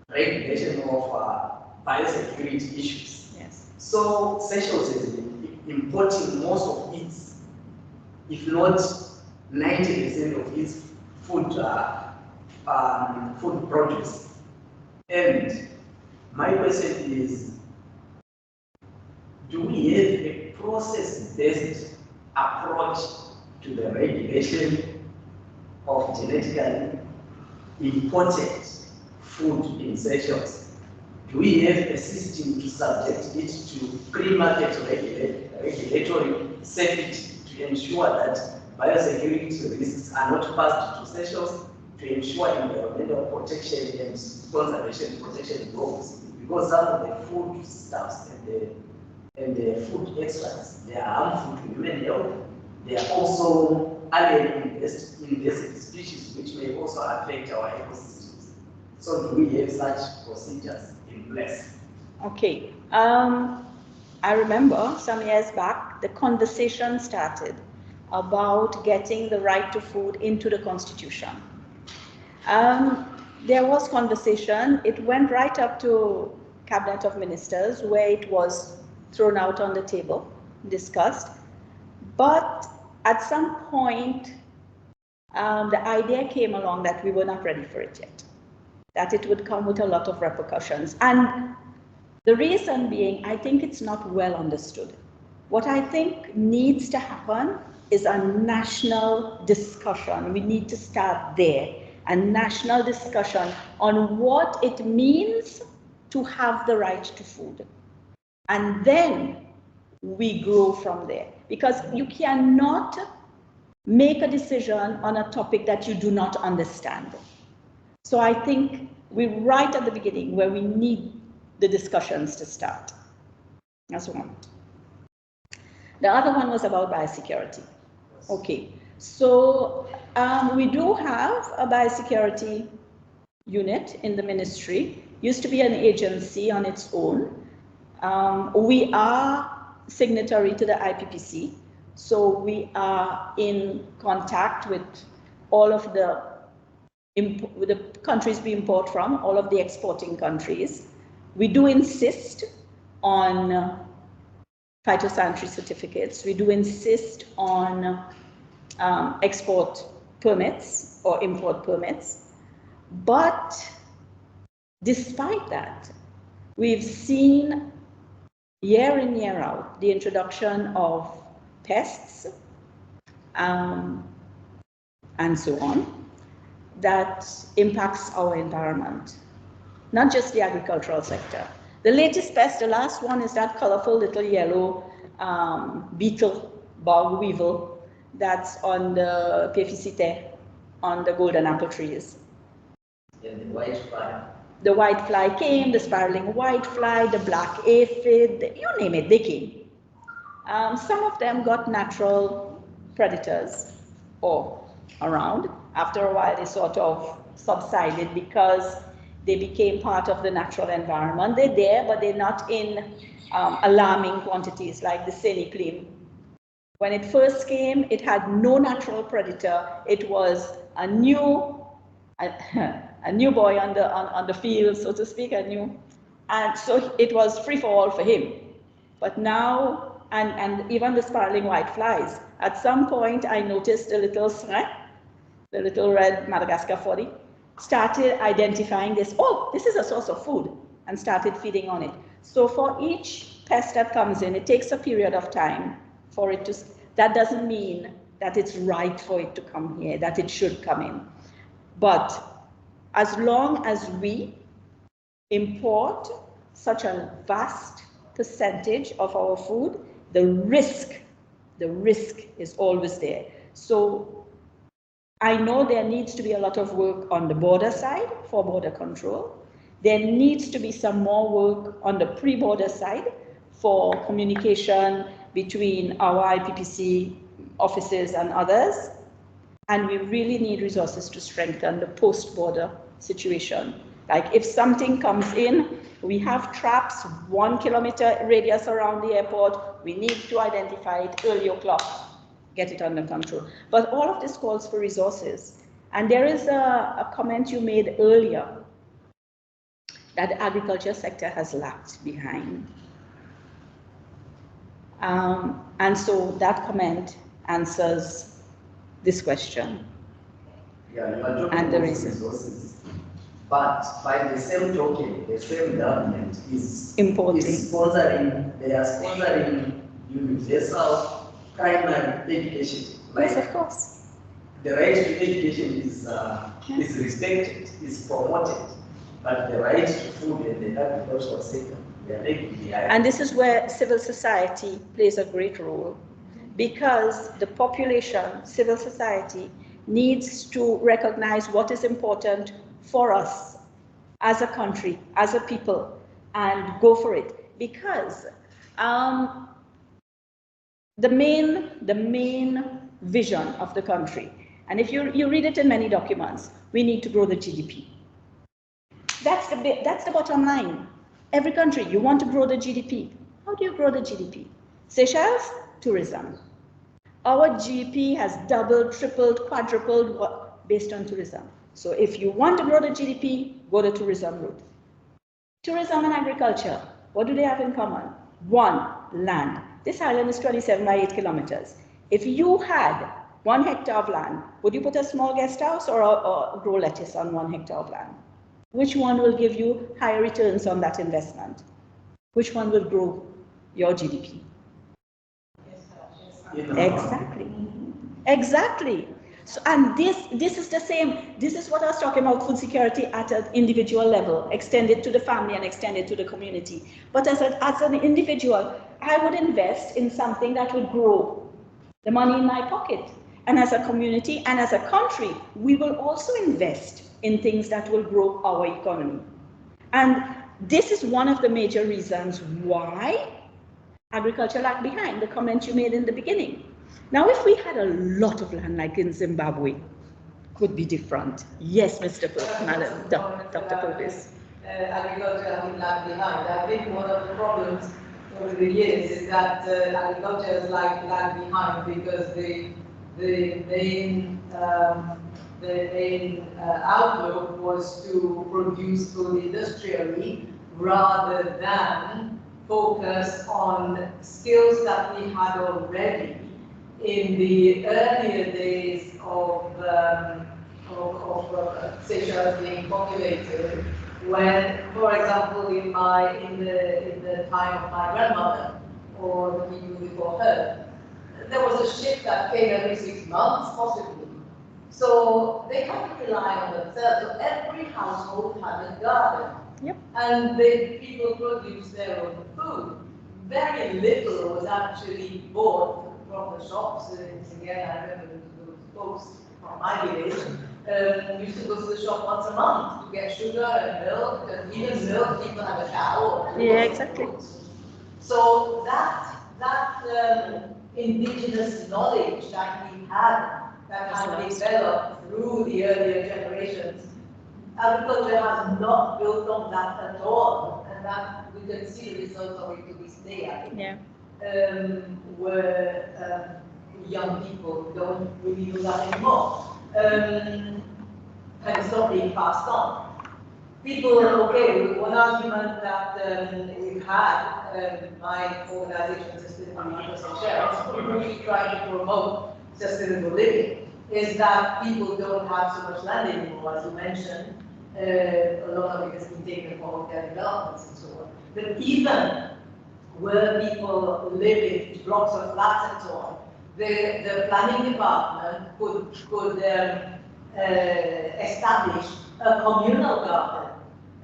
regulation of biosecurity issues. Yes. So Seychelles has been importing most of its, if not 90% of its food food produce. And my question is, do we have a process-based approach to the regulation of genetically imported food in Seychelles? Do we have a system to subject it to pre-market regulatory safety to ensure that biosecurity risks are not passed to Seychelles, to ensure environmental protection and conservation protection goals? Because some of the food stuffs and the food extracts, they are harmful to human health. They are also alien invasive species, which may also affect our ecosystems. So do we have such procedures in place? Okay. I remember some years back, the conversation started about getting the right to food into the Constitution. There was conversation. It went right up to Cabinet of Ministers, where it was thrown out on the table, discussed. But at some point, the idea came along that we were not ready for it yet, that it would come with a lot of repercussions. And the reason being, I think it's not well understood. What I think needs to happen is a national discussion. We need to start there, a national discussion on what it means to have the right to food. And then we grow from there. Because you cannot make a decision on a topic that you do not understand. So I think we're right at the beginning where we need the discussions to start. That's one. The other one was about biosecurity. Okay, so we do have a biosecurity unit in the ministry. Used to be an agency on its own. We are signatory to the IPPC, so we are in contact with all of the countries we import from, all of the exporting countries. We do insist on phytosanitary certificates. We do insist on export permits or import permits. But despite that, we've seen year in, year out, the introduction of pests and so on that impacts our environment, not just the agricultural sector. The latest pest, the last one, is that colorful little yellow beetle, bog weevil, that's on the Pepicite, on the golden apple trees. And the white fly. The white fly came, the spiraling white fly, the black aphid, you name it, they came. Some of them got natural predators around. After a while, they sort of subsided because they became part of the natural environment. They're there, but they're not in alarming quantities like the Senior. When it first came, it had no natural predator. It was a new boy on the field, so to speak, and so it was free for all for him. But now, and even the spiraling white flies, at some point I noticed the little sret, the little red Madagascar 40, started identifying this, oh, this is a source of food, and started feeding on it. So for each pest that comes in, it takes a period of time for it to, that doesn't mean that it's right for it to come here, that it should come in. But as long as we import such a vast percentage of our food, the risk is always there. So I know there needs to be a lot of work on the border side for border control. There needs to be some more work on the pre-border side for communication between our IPPC offices and others. And we really need resources to strengthen the post-border situation. Like if something comes in, we have traps 1 kilometer radius around the airport. We need to identify it early o'clock, get it under control. But all of this calls for resources. And there is a comment you made earlier that the agriculture sector has lagged behind. And so that comment answers this question. Yeah, you are talking and the about reason. resources. But by the same token, the same government is Importing. They are sponsoring universal primary education. Yes, of course. The right to education is respected, is promoted, but the right to food and the agricultural sector, they are lagging behind. And this is where civil society plays a great role, because the population, civil society, needs to recognize what is important for us as a country, as a people, and go for it. Because the main vision of the country, and if you read it in many documents, we need to grow the GDP. That's the bottom line. Every country, you want to grow the GDP. How do you grow the GDP? Seychelles, tourism. Our GDP has doubled, tripled, quadrupled based on tourism. So if you want to grow the GDP, go the tourism route. Tourism and agriculture, what do they have in common? One, land. This island is 27 by 8 kilometers. If you had 1 hectare of land, would you put a small guest house or grow lettuce on 1 hectare of land? Which one will give you higher returns on that investment? Which one will grow your GDP? Exactly. Exactly. So, and this is the same. This is what I was talking about, food security at an individual level, extended to the family and extended to the community. But as an individual, I would invest in something that would grow the money in my pocket. And as a community and as a country, we will also invest in things that will grow our economy. And this is one of the major reasons why agriculture lagged behind, the comment you made in the beginning. Now, if we had a lot of land like in Zimbabwe, could be different. Yes, Mr. Dr. Purvis. Agriculture has lagged behind. I think one of the problems over the years is that agriculture has lagged behind because the main outlook was to produce food industrially rather than focus on skills that we had already in the earlier days of Seychelles being populated. When, for example, in the time of my grandmother or the people before her, there was a ship that came every 6 months, possibly. So they had to rely on themselves. So every household had a garden. Yep. And the people produced their own food. Very little was actually bought from the shops. Again, I remember those folks from my village used to go to the shop once a month to get sugar and milk, and even milk, people have a cow. Yeah, exactly. So that indigenous knowledge that we had, that had developed through the earlier generations, agriculture has not built on that at all, and that we can see the results of it to this day, I think. Yeah. Where young people don't really do that anymore. And it's not being passed on. People, okay, one argument that we've had, my organization, Sustainable Seychelles, really trying to promote sustainable living, is that people don't have so much land anymore, as you mentioned. A lot of it has been taken for their developments and so on. But even where people live in blocks of flats and so on, the planning department could establish a communal garden.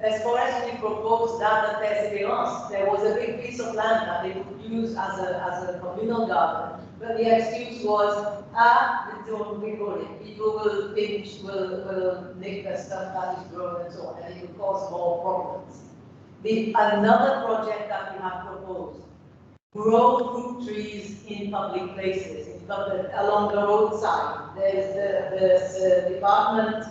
As far as we proposed that at Seychelles, there was a big piece of land that they could use as a communal garden. But the excuse was, we don't grow it. People will pinch, will nick the stuff that is grown and so on, and it will cause more problems. Another project that we have proposed, grow fruit trees in public places, along the roadside. There's the Department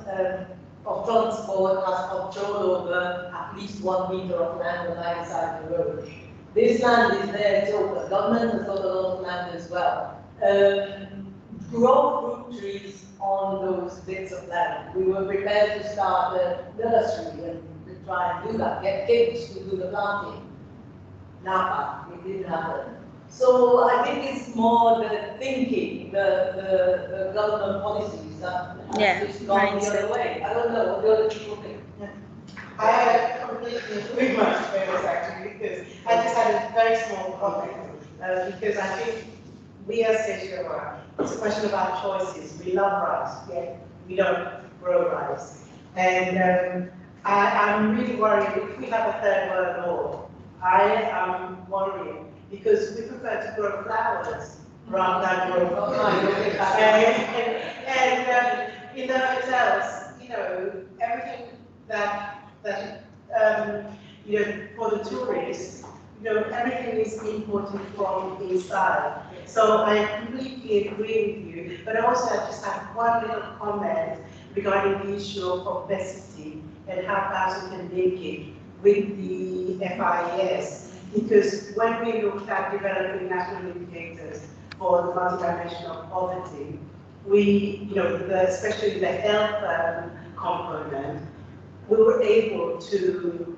of Transport has control over at least 1 meter of land on either side of the road. This land is there, so the government has got a lot of land as well. Grow fruit trees on those bits of land. We were prepared to start a nursery and try and do that, get kids to do the planting. Napa, it didn't happen. So I think it's more the thinking, the government policies that has just gone the other way. I don't know what the other people think. I completely agree with my experience actually, because I just had a very small comment, because I think we as Seychelles, it's a question about choices. We love rice, yet we don't grow rice. And I'm really worried if we have a third world law. I am worried because we prefer to grow flowers rather than grow coffee. And in the hotels, you know, everything that you know, for the tourists, you know, everything is imported from inside. So I completely agree with you, but also I just have one little comment regarding the issue of obesity and how fast we can make it with the FIS. Because when we looked at developing national indicators for the multidimensional poverty, we, you know, especially the health component, we were able to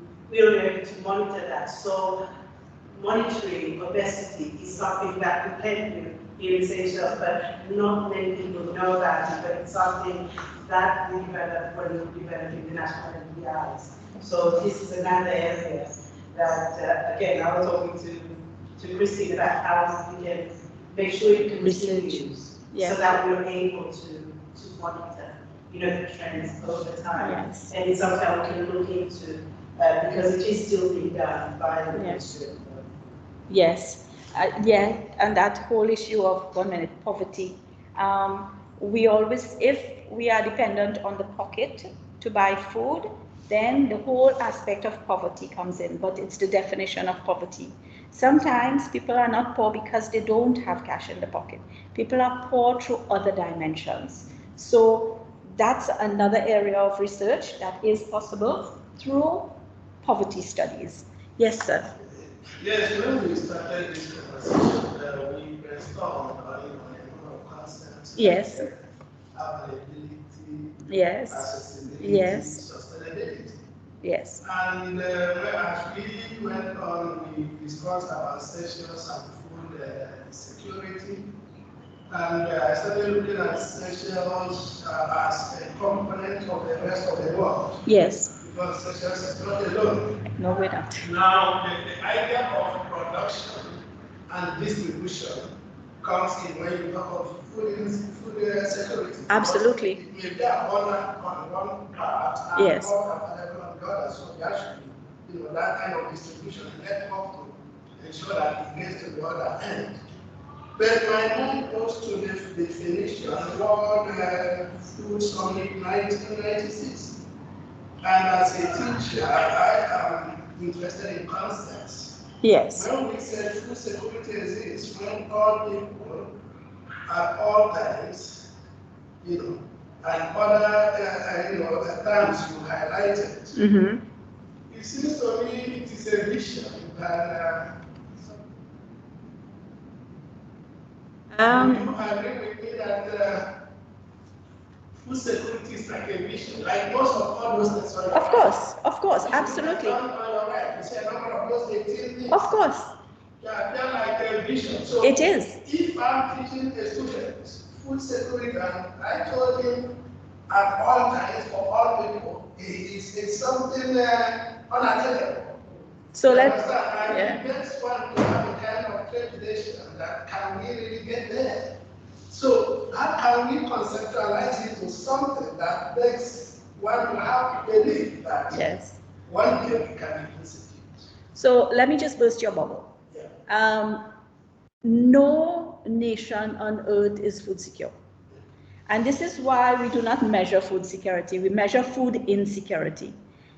monitor that. So monitoring obesity is something that we can do here in Seychelles, but not many people know about it, but it's something that we developed when we were developing the national MPIs. So this is another area that, again, I was talking to Christine about how we can make sure it continues, so that we're able to monitor, you know, the trends over time. Yes. And it's something we can look into because it is still being done by the Ministry. Yes, yeah, and that whole issue of poverty. We always, if we are dependent on the pocket to buy food, then the whole aspect of poverty comes in, but it's the definition of poverty. Sometimes people are not poor because they don't have cash in the pocket. People are poor through other dimensions. So that's another area of research that is possible through poverty studies. Yes, sir. Yes, when we started this conversation, we brainstormed on a number of concepts. Yes. Availability, yes. accessibility, yes. sustainability. Yes. And as we went on, we discussed about Seychelles and food security. And I started looking at Seychelles as a component of the rest of the world. Yes. Because Seychelles is not alone. No, we're not. Now, the idea of production and distribution comes in when you talk of food security. Absolutely. It may be abundant on one part and yes. not available on the other. So we actually, you know, that kind of distribution network to ensure that it gets to the other end. But my mind goes to the definition of World Food Summit 1996. And as a teacher, I am interested in concepts. Yes. When we said food security exists, when all people at all times, you know, and other, you know, the terms you highlighted, it seems to me it is a vision that. Do you agree with me that food security is like a vision, like most of all those things? Of course, absolutely. Of course. They're like a vision. So it is. If I'm teaching a student food security, and I told him at all times for all people, it's something unattainable. So let's. Yeah. The next one to have a kind of calculation that can we really get there? So how can we conceptualize it to something that makes one to have belief that one day we can be positive? So let me just burst your bubble. Yeah. No nation on earth is food secure. And this is why we do not measure food security. We measure food insecurity.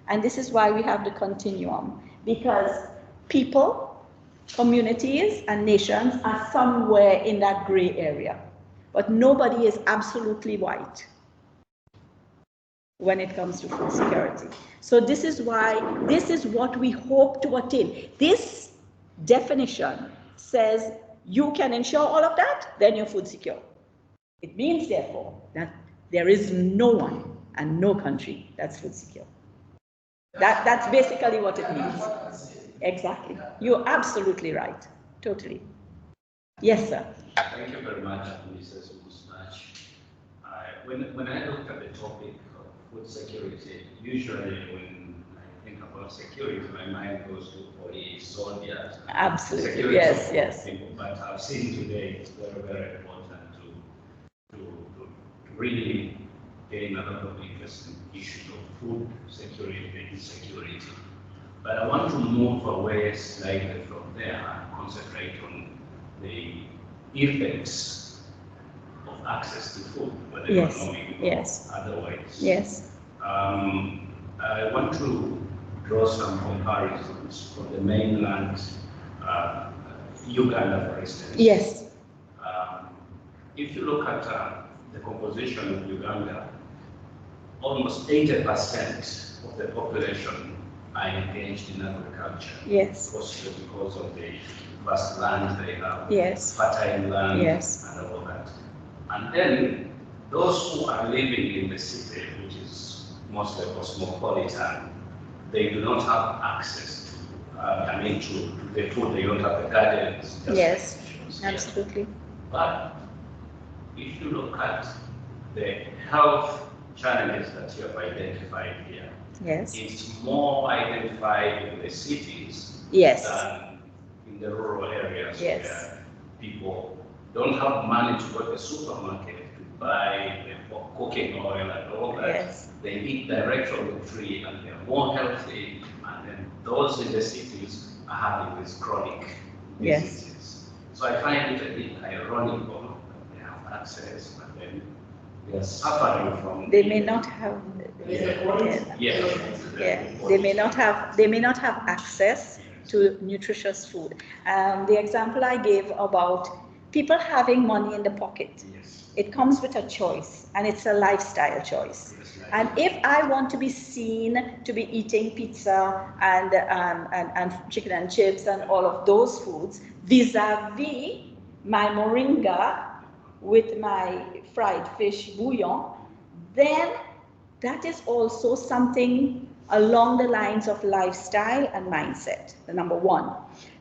And this is why we have the continuum. Because people, communities, and nations are somewhere in that gray area. But nobody is absolutely white when it comes to food security. So this is why, this is what we hope to attain. This definition says you can ensure all of that, then you're food secure. It means, therefore, that there is no one and no country that's food secure. That's basically what it means. Exactly. You're absolutely right. Totally. Yes, sir. Thank you very much, Mrs. Moustache. When I look at the topic of food security, usually when I think about security, my mind goes to police, soldiers. Absolutely. Yes, yes. People. But I've seen today it's very, very important to really gain a lot of interest in issues of food security and insecurity. But I want to move away slightly from there and concentrate on the effects of access to food, whether economic or otherwise. Yes. I want to draw some comparisons from the mainland, Uganda, for instance. Yes. If you look at the composition of Uganda, almost 80% of the population are engaged in agriculture. Yes. Mostly because of the vast land they have, fertile land, and all that. And then those who are living in the city, which is mostly cosmopolitan, they do not have access to, to the food. They don't have the gardens. Yes, absolutely. But if you look at the health challenges that you have identified here, it's more identified in the cities than in the rural areas where people don't have money to go to the supermarket to buy the cooking oil and all that. They eat direct from the tree and they're more healthy, and then those in the cities are having these chronic diseases. So I find it a bit ironical that they have access, but then they are suffering from. They may not have. They may not have. They may not have access to nutritious food. The example I gave about people having money in the pocket, it comes with a choice, and it's a lifestyle choice. And if I want to be seen to be eating pizza and chicken and chips and all of those foods, vis-a-vis my moringa with my fried fish bouillon, then that is also something along the lines of lifestyle and mindset, the number one.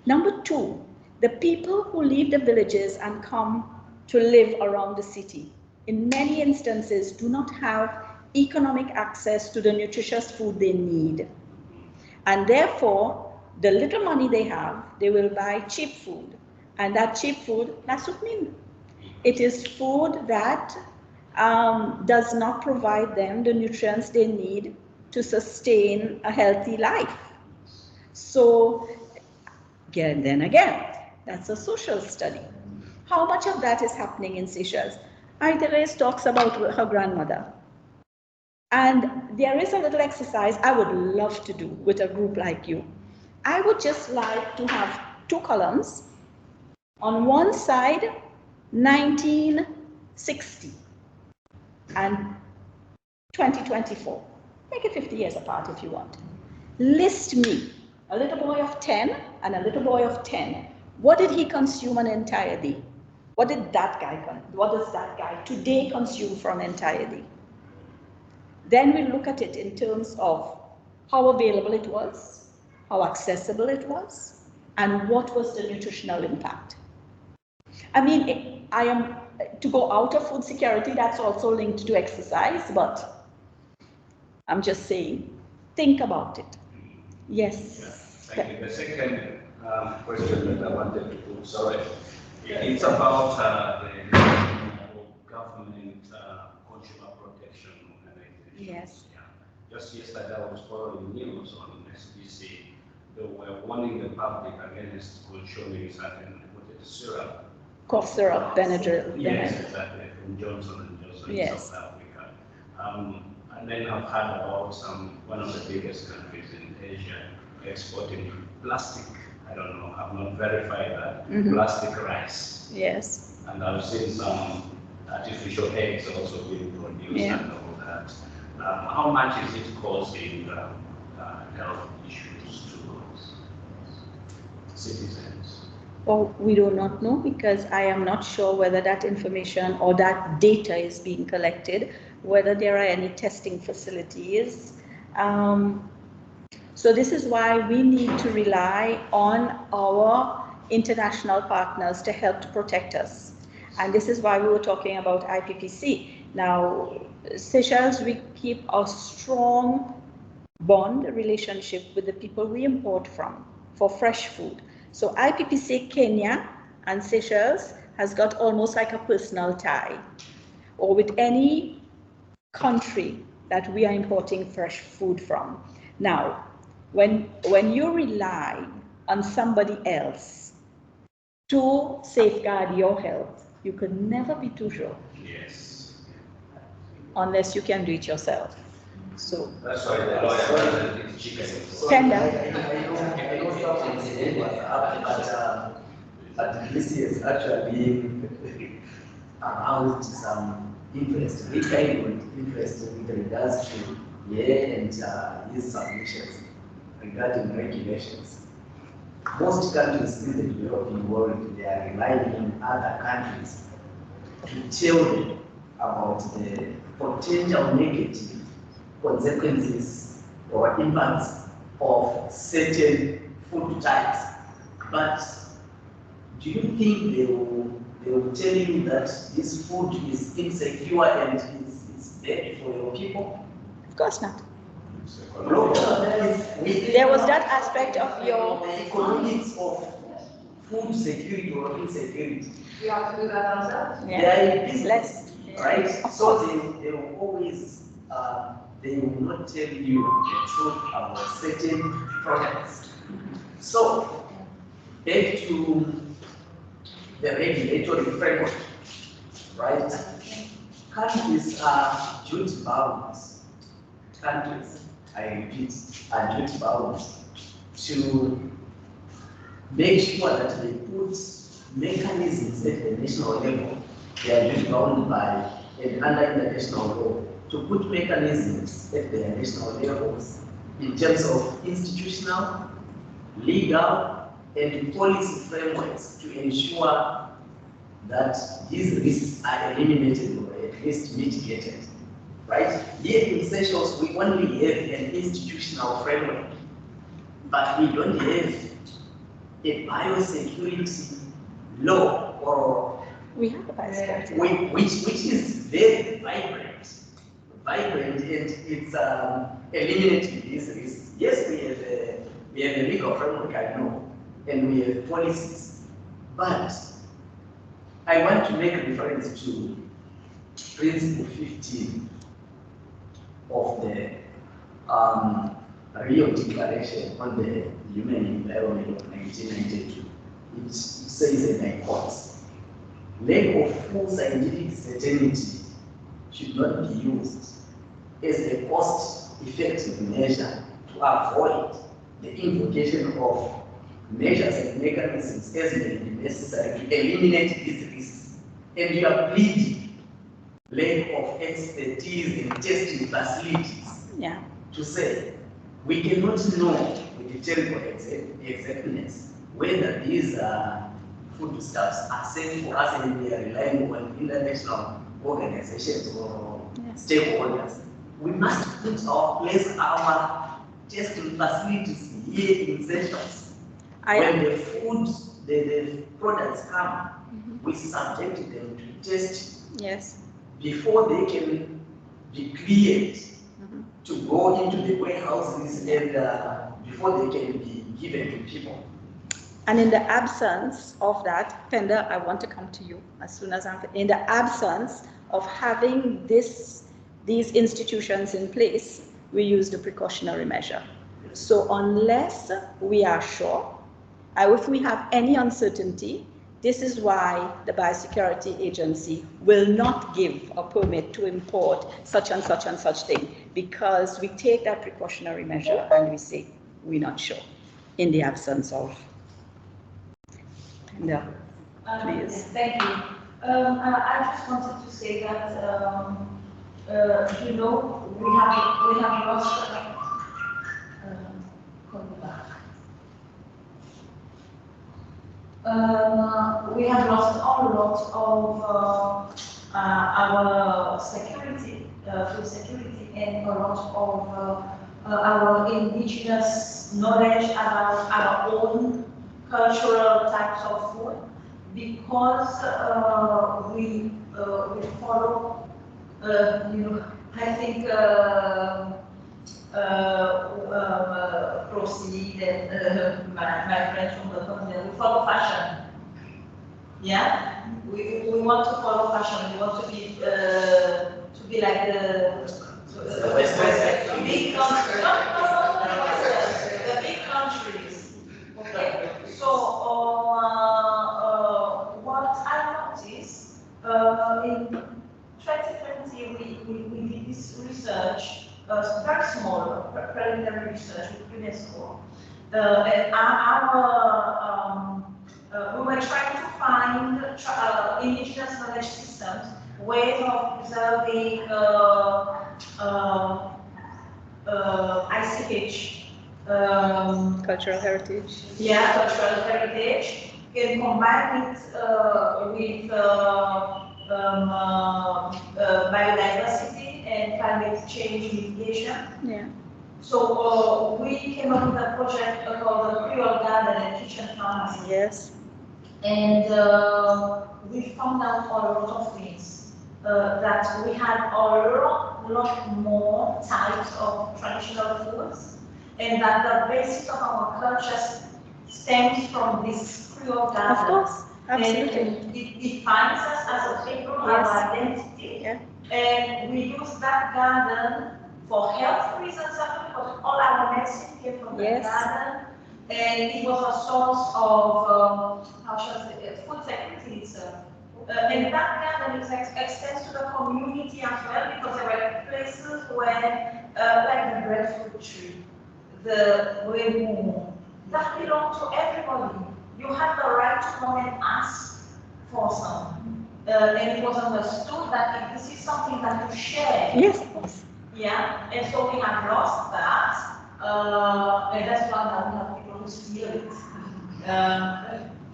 Number two, the people who leave the villages and come to live around the city, in many instances, do not have economic access to the nutritious food they need. And therefore, the little money they have, they will buy cheap food. And that cheap food, nasukmin. It is food that does not provide them the nutrients they need to sustain a healthy life. So, then again, that's a social study. How much of that is happening in Seychelles? Idris talks about her grandmother. And there is a little exercise I would love to do with a group like you. I would just like to have two columns. On one side, 1960 and 2024. Make it 50 years apart if you want. List me, a little boy of 10 and a little boy of 10. What did he consume an entire day? What does that guy today consume for an entire day? Then we look at it in terms of how available it was, how accessible it was, and what was the nutritional impact. I mean, I am to go out of food security, that's also linked to exercise, but I'm just saying, think about it. Yes. Thank you. The second question that I wanted to put, sorry, it's about the government consumer protection organization. Yes. Just yesterday I was following news on SBC. They were warning the public against consuming certain syrup. Cough syrup, Benadryl. Yes, exactly, from Johnson & Johnson in South Africa. And then I've heard about one of the biggest countries in Asia exporting plastic. I don't know, I've not verified that. Plastic rice. Yes. And I've seen some artificial eggs also being produced and all that. How much is it causing health issues to citizens? Well, we do not know, because I am not sure whether that information or that data is being collected, whether there are any testing facilities. So this is why we need to rely on our international partners to help to protect us. And this is why we were talking about IPPC. Now, Seychelles, we keep a strong bond relationship with the people we import from for fresh food. So IPPC Kenya and Seychelles has got almost like a personal tie, or with any country that we are importing fresh food from. Now, when you rely on somebody else to safeguard your health, you can never be too sure. Yes. Unless you can do it yourself. So that's why the lawyer is chicken. Tender. I know someone said it was up, but this is actually aroused some interest, very kind of interest with regards to and his submissions regarding regulations. Most countries in the developing world, they are relying on other countries to tell them about the potential negative consequences or impacts of certain food types. But do you think they will tell you that this food is insecure and is bad for your people? Of course not. No, there was that aspect of your economics of food security or insecurity. We have to do that ourselves. Yeah. They are in business, right? So they will always, they will not tell you the truth about certain products. So, back to the regulatory framework, right? Countries are duty bound. Countries, I repeat, are duty bound to make sure that they put mechanisms at the national level. They are duty bound by and under international law to put mechanisms at the national levels in terms of institutional, legal, and policy frameworks to ensure that these risks are eliminated or at least mitigated. Right? Here in Seychelles, we only have an institutional framework, but we don't have a biosecurity law or we have a biosecurity which is very vibrant, and it's eliminating these risks. Yes, we have a legal framework, I know, and we have policies, but I want to make reference to Principle 15 of the Rio Declaration on the Human Environment of 1992. It says, and I quote, "Lack of full scientific certainty should not be used as a cost-effective measure to avoid the invocation of measures and mechanisms as may be necessary to eliminate these risks." And you are pleading lack of expertise in testing facilities. Yeah. To say we cannot know with terrible exactness whether these foodstuffs are safe for us, and we are relying on international organizations or stakeholders. We must put our testing facilities here in Seychelles. When the food, the products come, we subject them to test. Yes. Before they can be cleared to go into the warehouses and before they can be given to people. And in the absence of that, Penda, I want to come to you as soon as I'm in the absence of having these institutions in place, we use the precautionary measure. So unless we are sure, if we have any uncertainty, this is why the Biosecurity Agency will not give a permit to import such and such and such thing, because we take that precautionary measure and we say we're not sure in the absence of. No, please. Thank you. I just wanted to say that you know, we have lost. We have lost a lot of our security, food security, and a lot of our indigenous knowledge about our own cultural types of food, because we follow, I think Proceed and my friends from the continent, we follow fashion. Yeah, we want to follow fashion. We want to be like the big countries. The big countries. Okay. So what I noticed in 2020 we did this research, very small preliminary research with UNESCO, and we were trying to find indigenous knowledge systems, ways of preserving ICH. Cultural heritage. Yeah, cultural heritage. You can combine it with biodiversity and climate change mitigation. Yeah. So we came up with a project called the Creole Garden and Kitchen Pharmacy. Yes. And we found out a lot of things. That we had a lot more types of traditional foods, and that the basis of our culture stems from this Creole garden. Of course, absolutely. And it defines us as a people, yes. our identity, yeah. And we use that garden for health reasons, because all our medicine came from yes. the garden. And it was a source of, how shall I say, food security itself. And that garden extends to the community as well, because there were places where, like the breadfruit tree, the wemu, that belonged to everybody. You had the right to come and ask for some. And it was understood that this is something that you share. Yes, of course. Yeah, and so we have lost that. And that's why now we have people who steal it.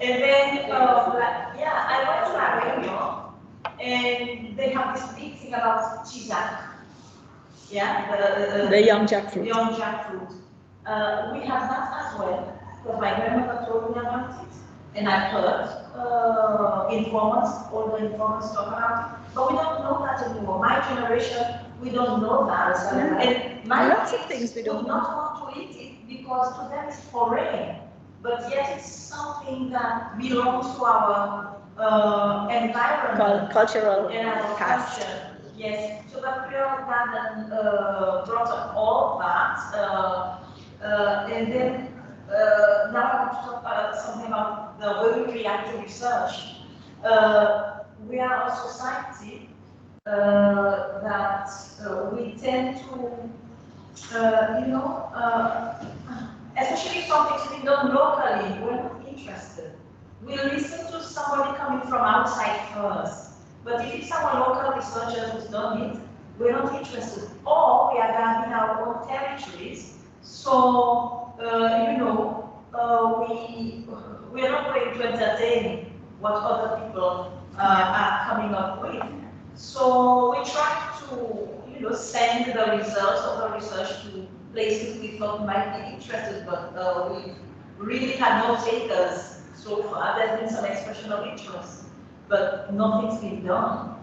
And then, I went to Agronomist, and they have this big thing about chisak. Yeah, the young jackfruit. Young jackfruit. We have that as well, because my grandmother told me about it, and I've heard all the informants talk about it, but we don't know that anymore. My generation, we don't know that. And lots of things we don't know. Not want to eat it because to them it's foreign, but yet it's something that belongs to our environment, cultural and our past. culture. Yes. So the Creole Garden brought up all that, and then now I want to talk about something about the way we react to research. We are a society that we tend to, especially if something's been done locally, we're not interested. We listen to somebody coming from outside first. But if it's our local researcher who's done it, we're not interested. Or we are guarding our own territories. So, we're not going to entertain what other people are coming up with. So we try to, send the results of the research to places we thought might be interested, but we really had no takers so far. There's been some expression of interest, but nothing's been done.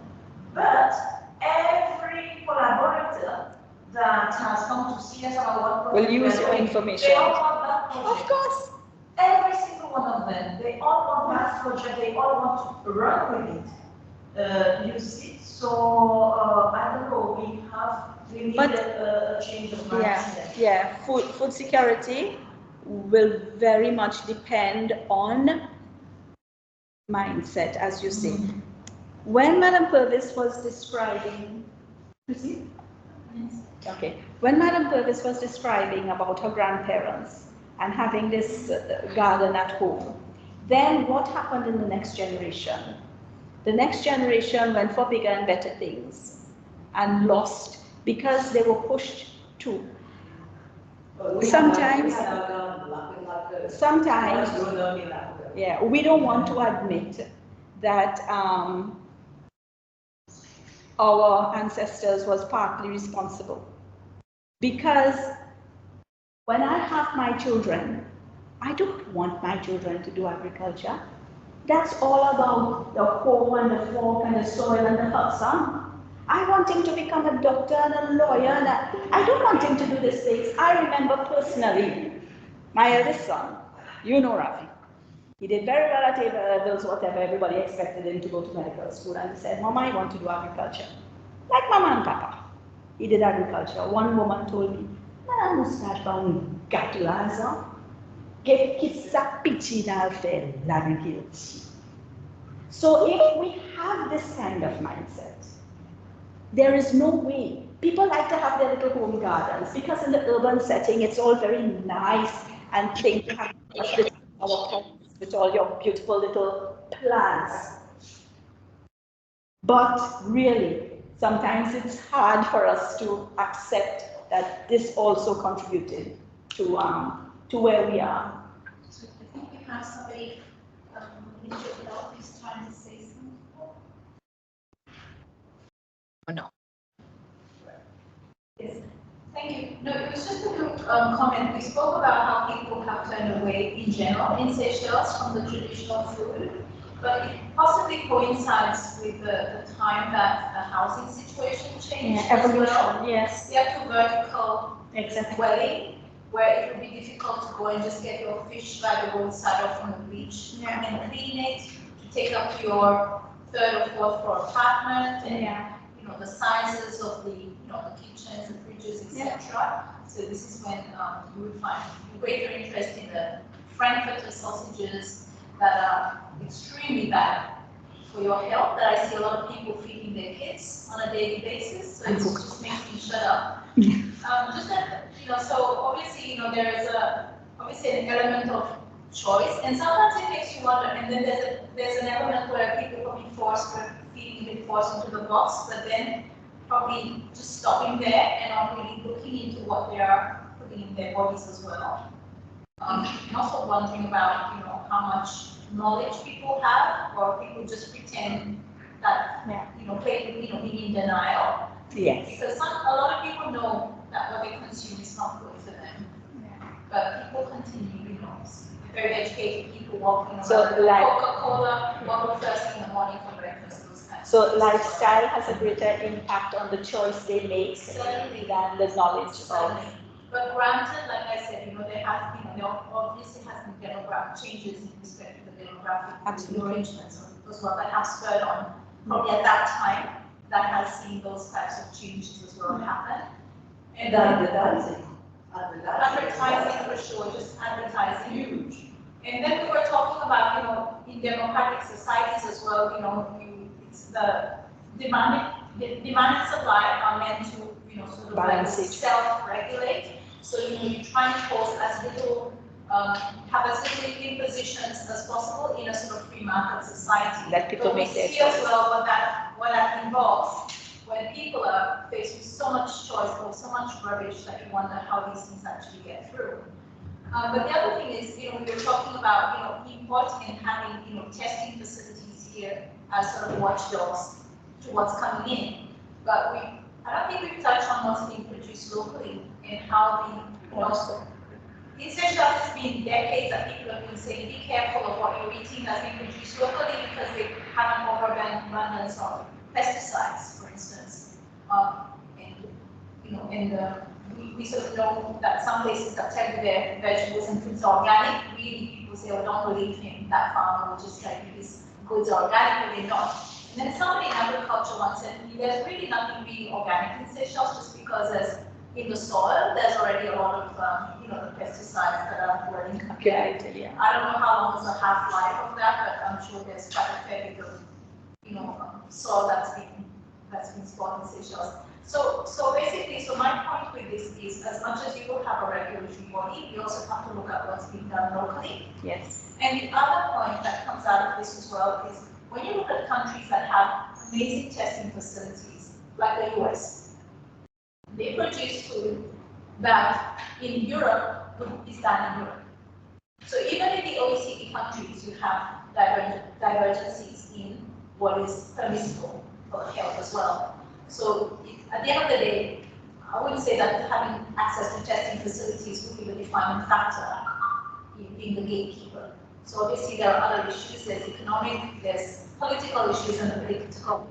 But every collaborator that has come to see us about what will use your information. They all want that project. Of course. Every single one of them. They all want that project. They all want to run with it. You see? So I don't know. We need a change of mindset. Yeah. Food security will very much depend on mindset, as you say. When Madame Purvis was describing, when Madame Purvis was describing about her grandparents and having this garden at home, then what happened in the next generation? The next generation went for bigger and better things and lost because they were pushed to. Sometimes, we don't want to admit that our ancestors was partly responsible, because when I have my children, I don't want my children to do agriculture. That's all about the hoe and the fork and the soil and the hot sun. I want him to become a doctor and a lawyer. And I don't want him to do these things. I remember personally, my eldest son, you know Rafi. He did very well at A-levels, whatever. Everybody expected him to go to medical school. And he said, Mama, I want to do agriculture. Like Mama and Papa. He did agriculture. One woman told me, Mermedah Moustache ba un gato la zan. Get kitsa pichi na fe l'agriculture. So if we have this kind of mindset, there is no way. People like to have their little home gardens because in the urban setting, it's all very nice and clean to have with all your beautiful little plants. But really, sometimes it's hard for us to accept that this also contributed to where we are. So I think we have somebody in the middle who's trying to say something. Or no? Yes. Thank you. No, it was just a quick comment. We spoke about how people have turned away in general in Seychelles from the traditional food, but it possibly coincides with the time that the housing situation changed as well. Yes. You have to vertical Exactly. where it would be difficult to go and just get your fish by the roadside or from the beach and clean it, to take up to your third or fourth floor apartment, and you know the sizes of the the kitchens, the fridges, etc. So this is when you would find greater interest in the Frankfurter sausages that are extremely bad for your health, that I see a lot of people feeding their kids on a daily basis. So it just makes me shut up. Just that, so obviously, there is obviously an element of choice, and sometimes it makes you wonder. And then there's an element where people will be forced, forced into the box, but then probably just stopping there and not really looking into what they are putting in their bodies as well. And also wondering about, how much knowledge people have, or people just pretend that, being in denial. Yes. Because a lot of people know that what they consume is not good for them. But people continue, very educated people walking around. So like Coca-Cola, walk first thing in the morning for breakfast. So lifestyle has a greater impact on the choice they make than the knowledge of. But granted, like I said, there has been, there obviously has been demographic changes in respect to the demographic arrangements as well that have spurred on. Probably at that time, that has seen those types of changes as well happen. And advertising for sure, just advertising. Huge. And then we were talking about, in democratic societies as well, it's the demand and supply are meant to, sort of like self-regulate. So, you try and force as little, have as little impositions as possible in a sort of free market society. Let people make their choice. As well what that involves. When people are faced with so much choice or so much rubbish that you wonder how these things actually get through. But the other thing is, we were talking about, importing and having, testing facilities here as sort of watchdogs to what's coming in. But I don't think we've touched on what's being produced locally and how in Seychelles, it's been decades that people have been saying, be careful of what you're eating that's being produced locally because they have an overabundance of pesticides, for instance. We sort of know that some places that tell you their vegetables and fruits are organic. Really, people say, oh, don't believe him, that farmer will just tell you his goods are organic, but they're not. And then somebody in agriculture once said, there's really nothing really organic in Seychelles just because in the soil, there's already a lot of, the pesticides that are running. Accumulated, yeah. I don't know how long is the half-life of that, but I'm sure there's quite a fair bit of, soil that's been stored in Seychelles. So basically, my point with this is, as much as you will have a regulatory body, you also have to look at what's being done locally. Yes. And the other point that comes out of this as well is, when you look at countries that have amazing testing facilities, like the US, they produce food that in Europe is done in Europe. So even in the OECD countries, you have divergencies in what is permissible for health as well. So at the end of the day, I wouldn't say that having access to testing facilities would be the defining factor in being the gatekeeper. So obviously there are other issues, there's economic, there's political issues, and the political.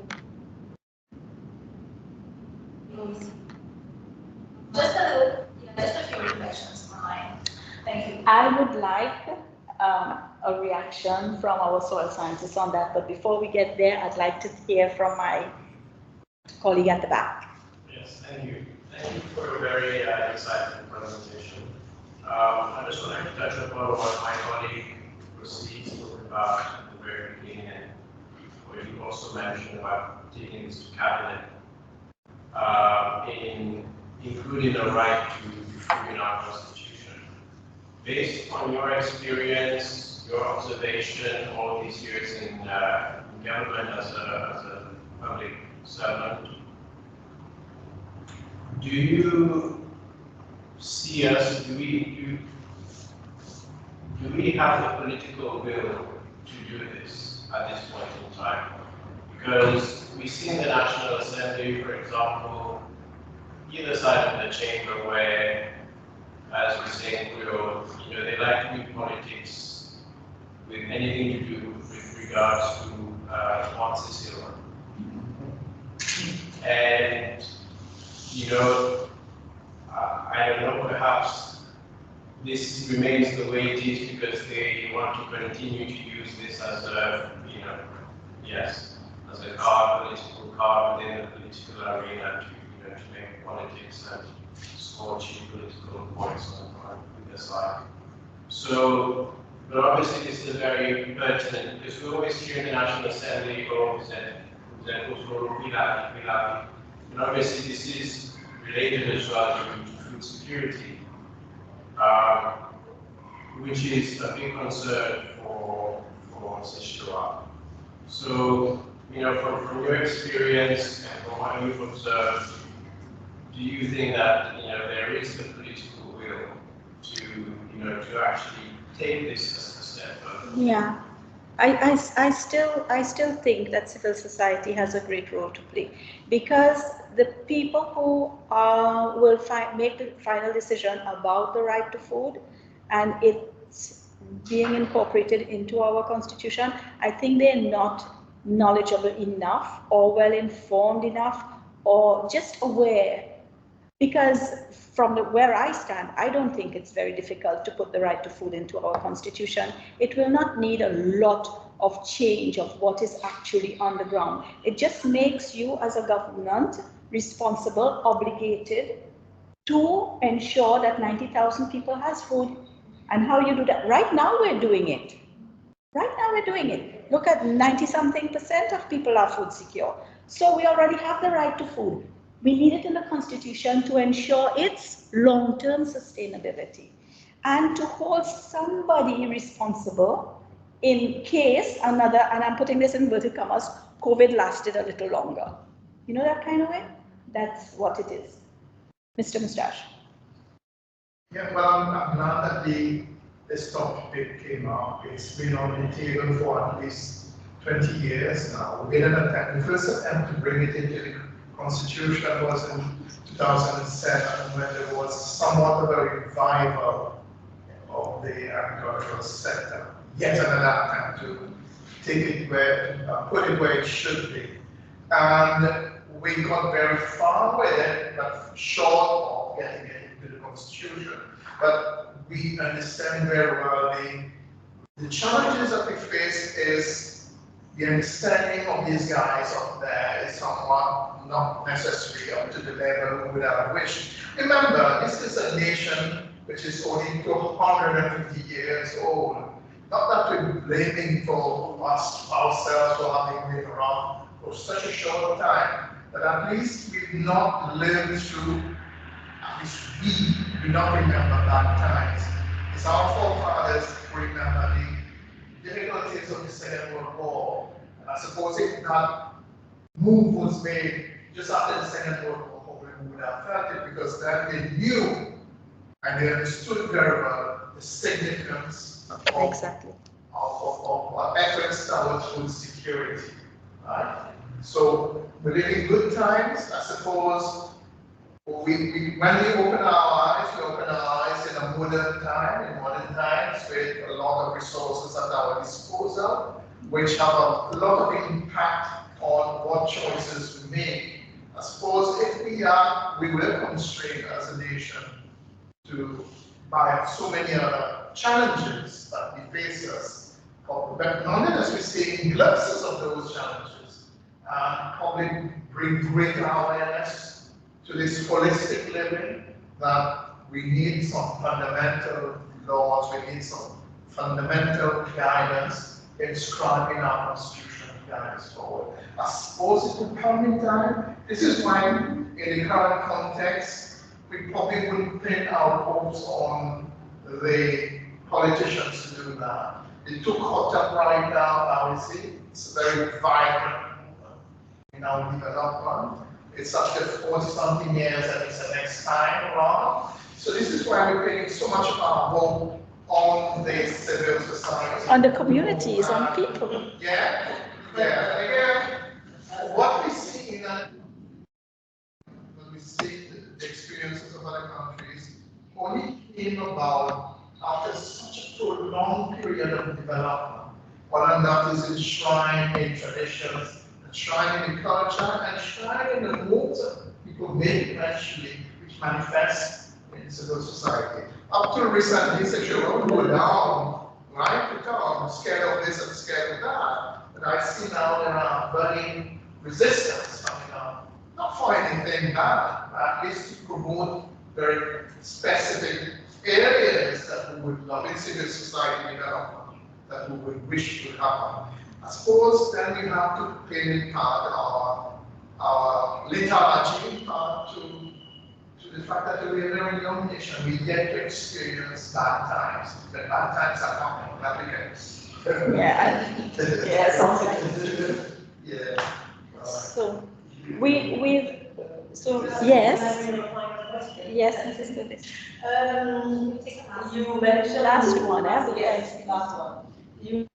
Just a few reflections on mine. Thank you. I would like a reaction from our soil scientists on that, but before we get there, I'd like to hear from my colleague at the back. Yes, thank you. Thank you for a very insightful presentation. I just would like to touch upon what my colleague Rosie spoke about at the very beginning, and what you also mentioned about taking this to cabinet, in including the right to food in our constitution. Based on your experience, your observation, all these years in government as a public servant, do you see us, do we have the political will to do this at this point in time? Because we see in the National Assembly, for example, either side of the chamber where, as we say in Creole, they like to do politics with anything to do with regards to Sicily. And I don't know, perhaps this remains the way it is because they want to continue to use this as a, as a political card within the political arena to make politics and score cheap political points on either side. So, but obviously this is very pertinent because we always hear in the National Assembly, and obviously this is related as well to food security, which is a big concern for Seychelles. So, from your experience and from what you've observed, do you think that there is the political will to actually take this as a step further? Yeah. I still think that civil society has a great role to play, because the people who will make the final decision about the right to food and it's being incorporated into our constitution, I think they're not knowledgeable enough or well informed enough or just aware. Because from where I stand, I don't think it's very difficult to put the right to food into our constitution. It will not need a lot of change of what is actually on the ground. It just makes you as a government responsible, obligated to ensure that 90,000 people has food. And how you do that? Right now we're doing it. Right now we're doing it. Look at 90-something% of people are food secure. So we already have the right to food. We need it in the constitution to ensure its long-term sustainability and to hold somebody responsible in case another, and I'm putting this in inverted commas, COVID lasted a little longer. You know that kind of way? That's what it is. Mr. Moustache. Yeah, well, I'm glad that this topic came up. It's been on the table for at least 20 years now. We made an attempt, the first attempt to bring it into the Constitution was in 2007, when there was somewhat of a revival of the agricultural sector. Yet another attempt to take it put it where it should be. And we got very far with it, but short of getting it into the Constitution. But we understand very well the challenges that we face is the understanding of these guys up there is somewhat not necessarily up to the level we would have wished. Remember, this is a nation which is only 250 years old. Not that we're blaming for ourselves for having been around for such a short time, but at least we've not lived through, at least we do not remember that times. It's our forefathers who remember the difficulties of the Second World War. And I suppose if that move was made just after the Second World War, we would have felt it, because then they knew and they understood very well the significance of efforts towards food security. Right? So we're living good times. I suppose when we open our eyes in a modern time, in modern times, with a lot of resources at our disposal, which have a lot of impact on what choices we make. I suppose if we will constrained as a nation by so many other challenges that we face us, but nonetheless we stay in glimpses of those challenges and probably bring greater awareness to this holistic living, that we need some fundamental laws, we need some fundamental guidance inscribed in our constitution to guide us forward. I suppose it will come in time. This is why, in the current context, we probably wouldn't pin our hopes on the politicians to do that. They took hot up right now, we see it's a very vibrant movement in our development. It's after 40-something years and it's the next time around. So this is why we're putting so much of our hope on the civil society. On the communities, on people. Yeah. Again, what we see in that, when we see the experiences of other countries, only came about after such a prolonged period of development. One that is enshrined in traditions, enshrined in the culture, and enshrined in the moves people make eventually, which manifest in civil society. Up to recently, sexual go down, right? Because I'm scared of this and scared of that. But I see now there are burning resistance coming up, not for anything bad, but at least to promote very specific areas that we would love in civil society development, that we would wish to happen. I suppose then we have to play part our lethargy to the fact that we're a very young nation. We get to experience bad times. But bad times are coming, that begins. Yeah, something. Yeah. So yes, Mrs. Davis. You mentioned last one, yes, last one. You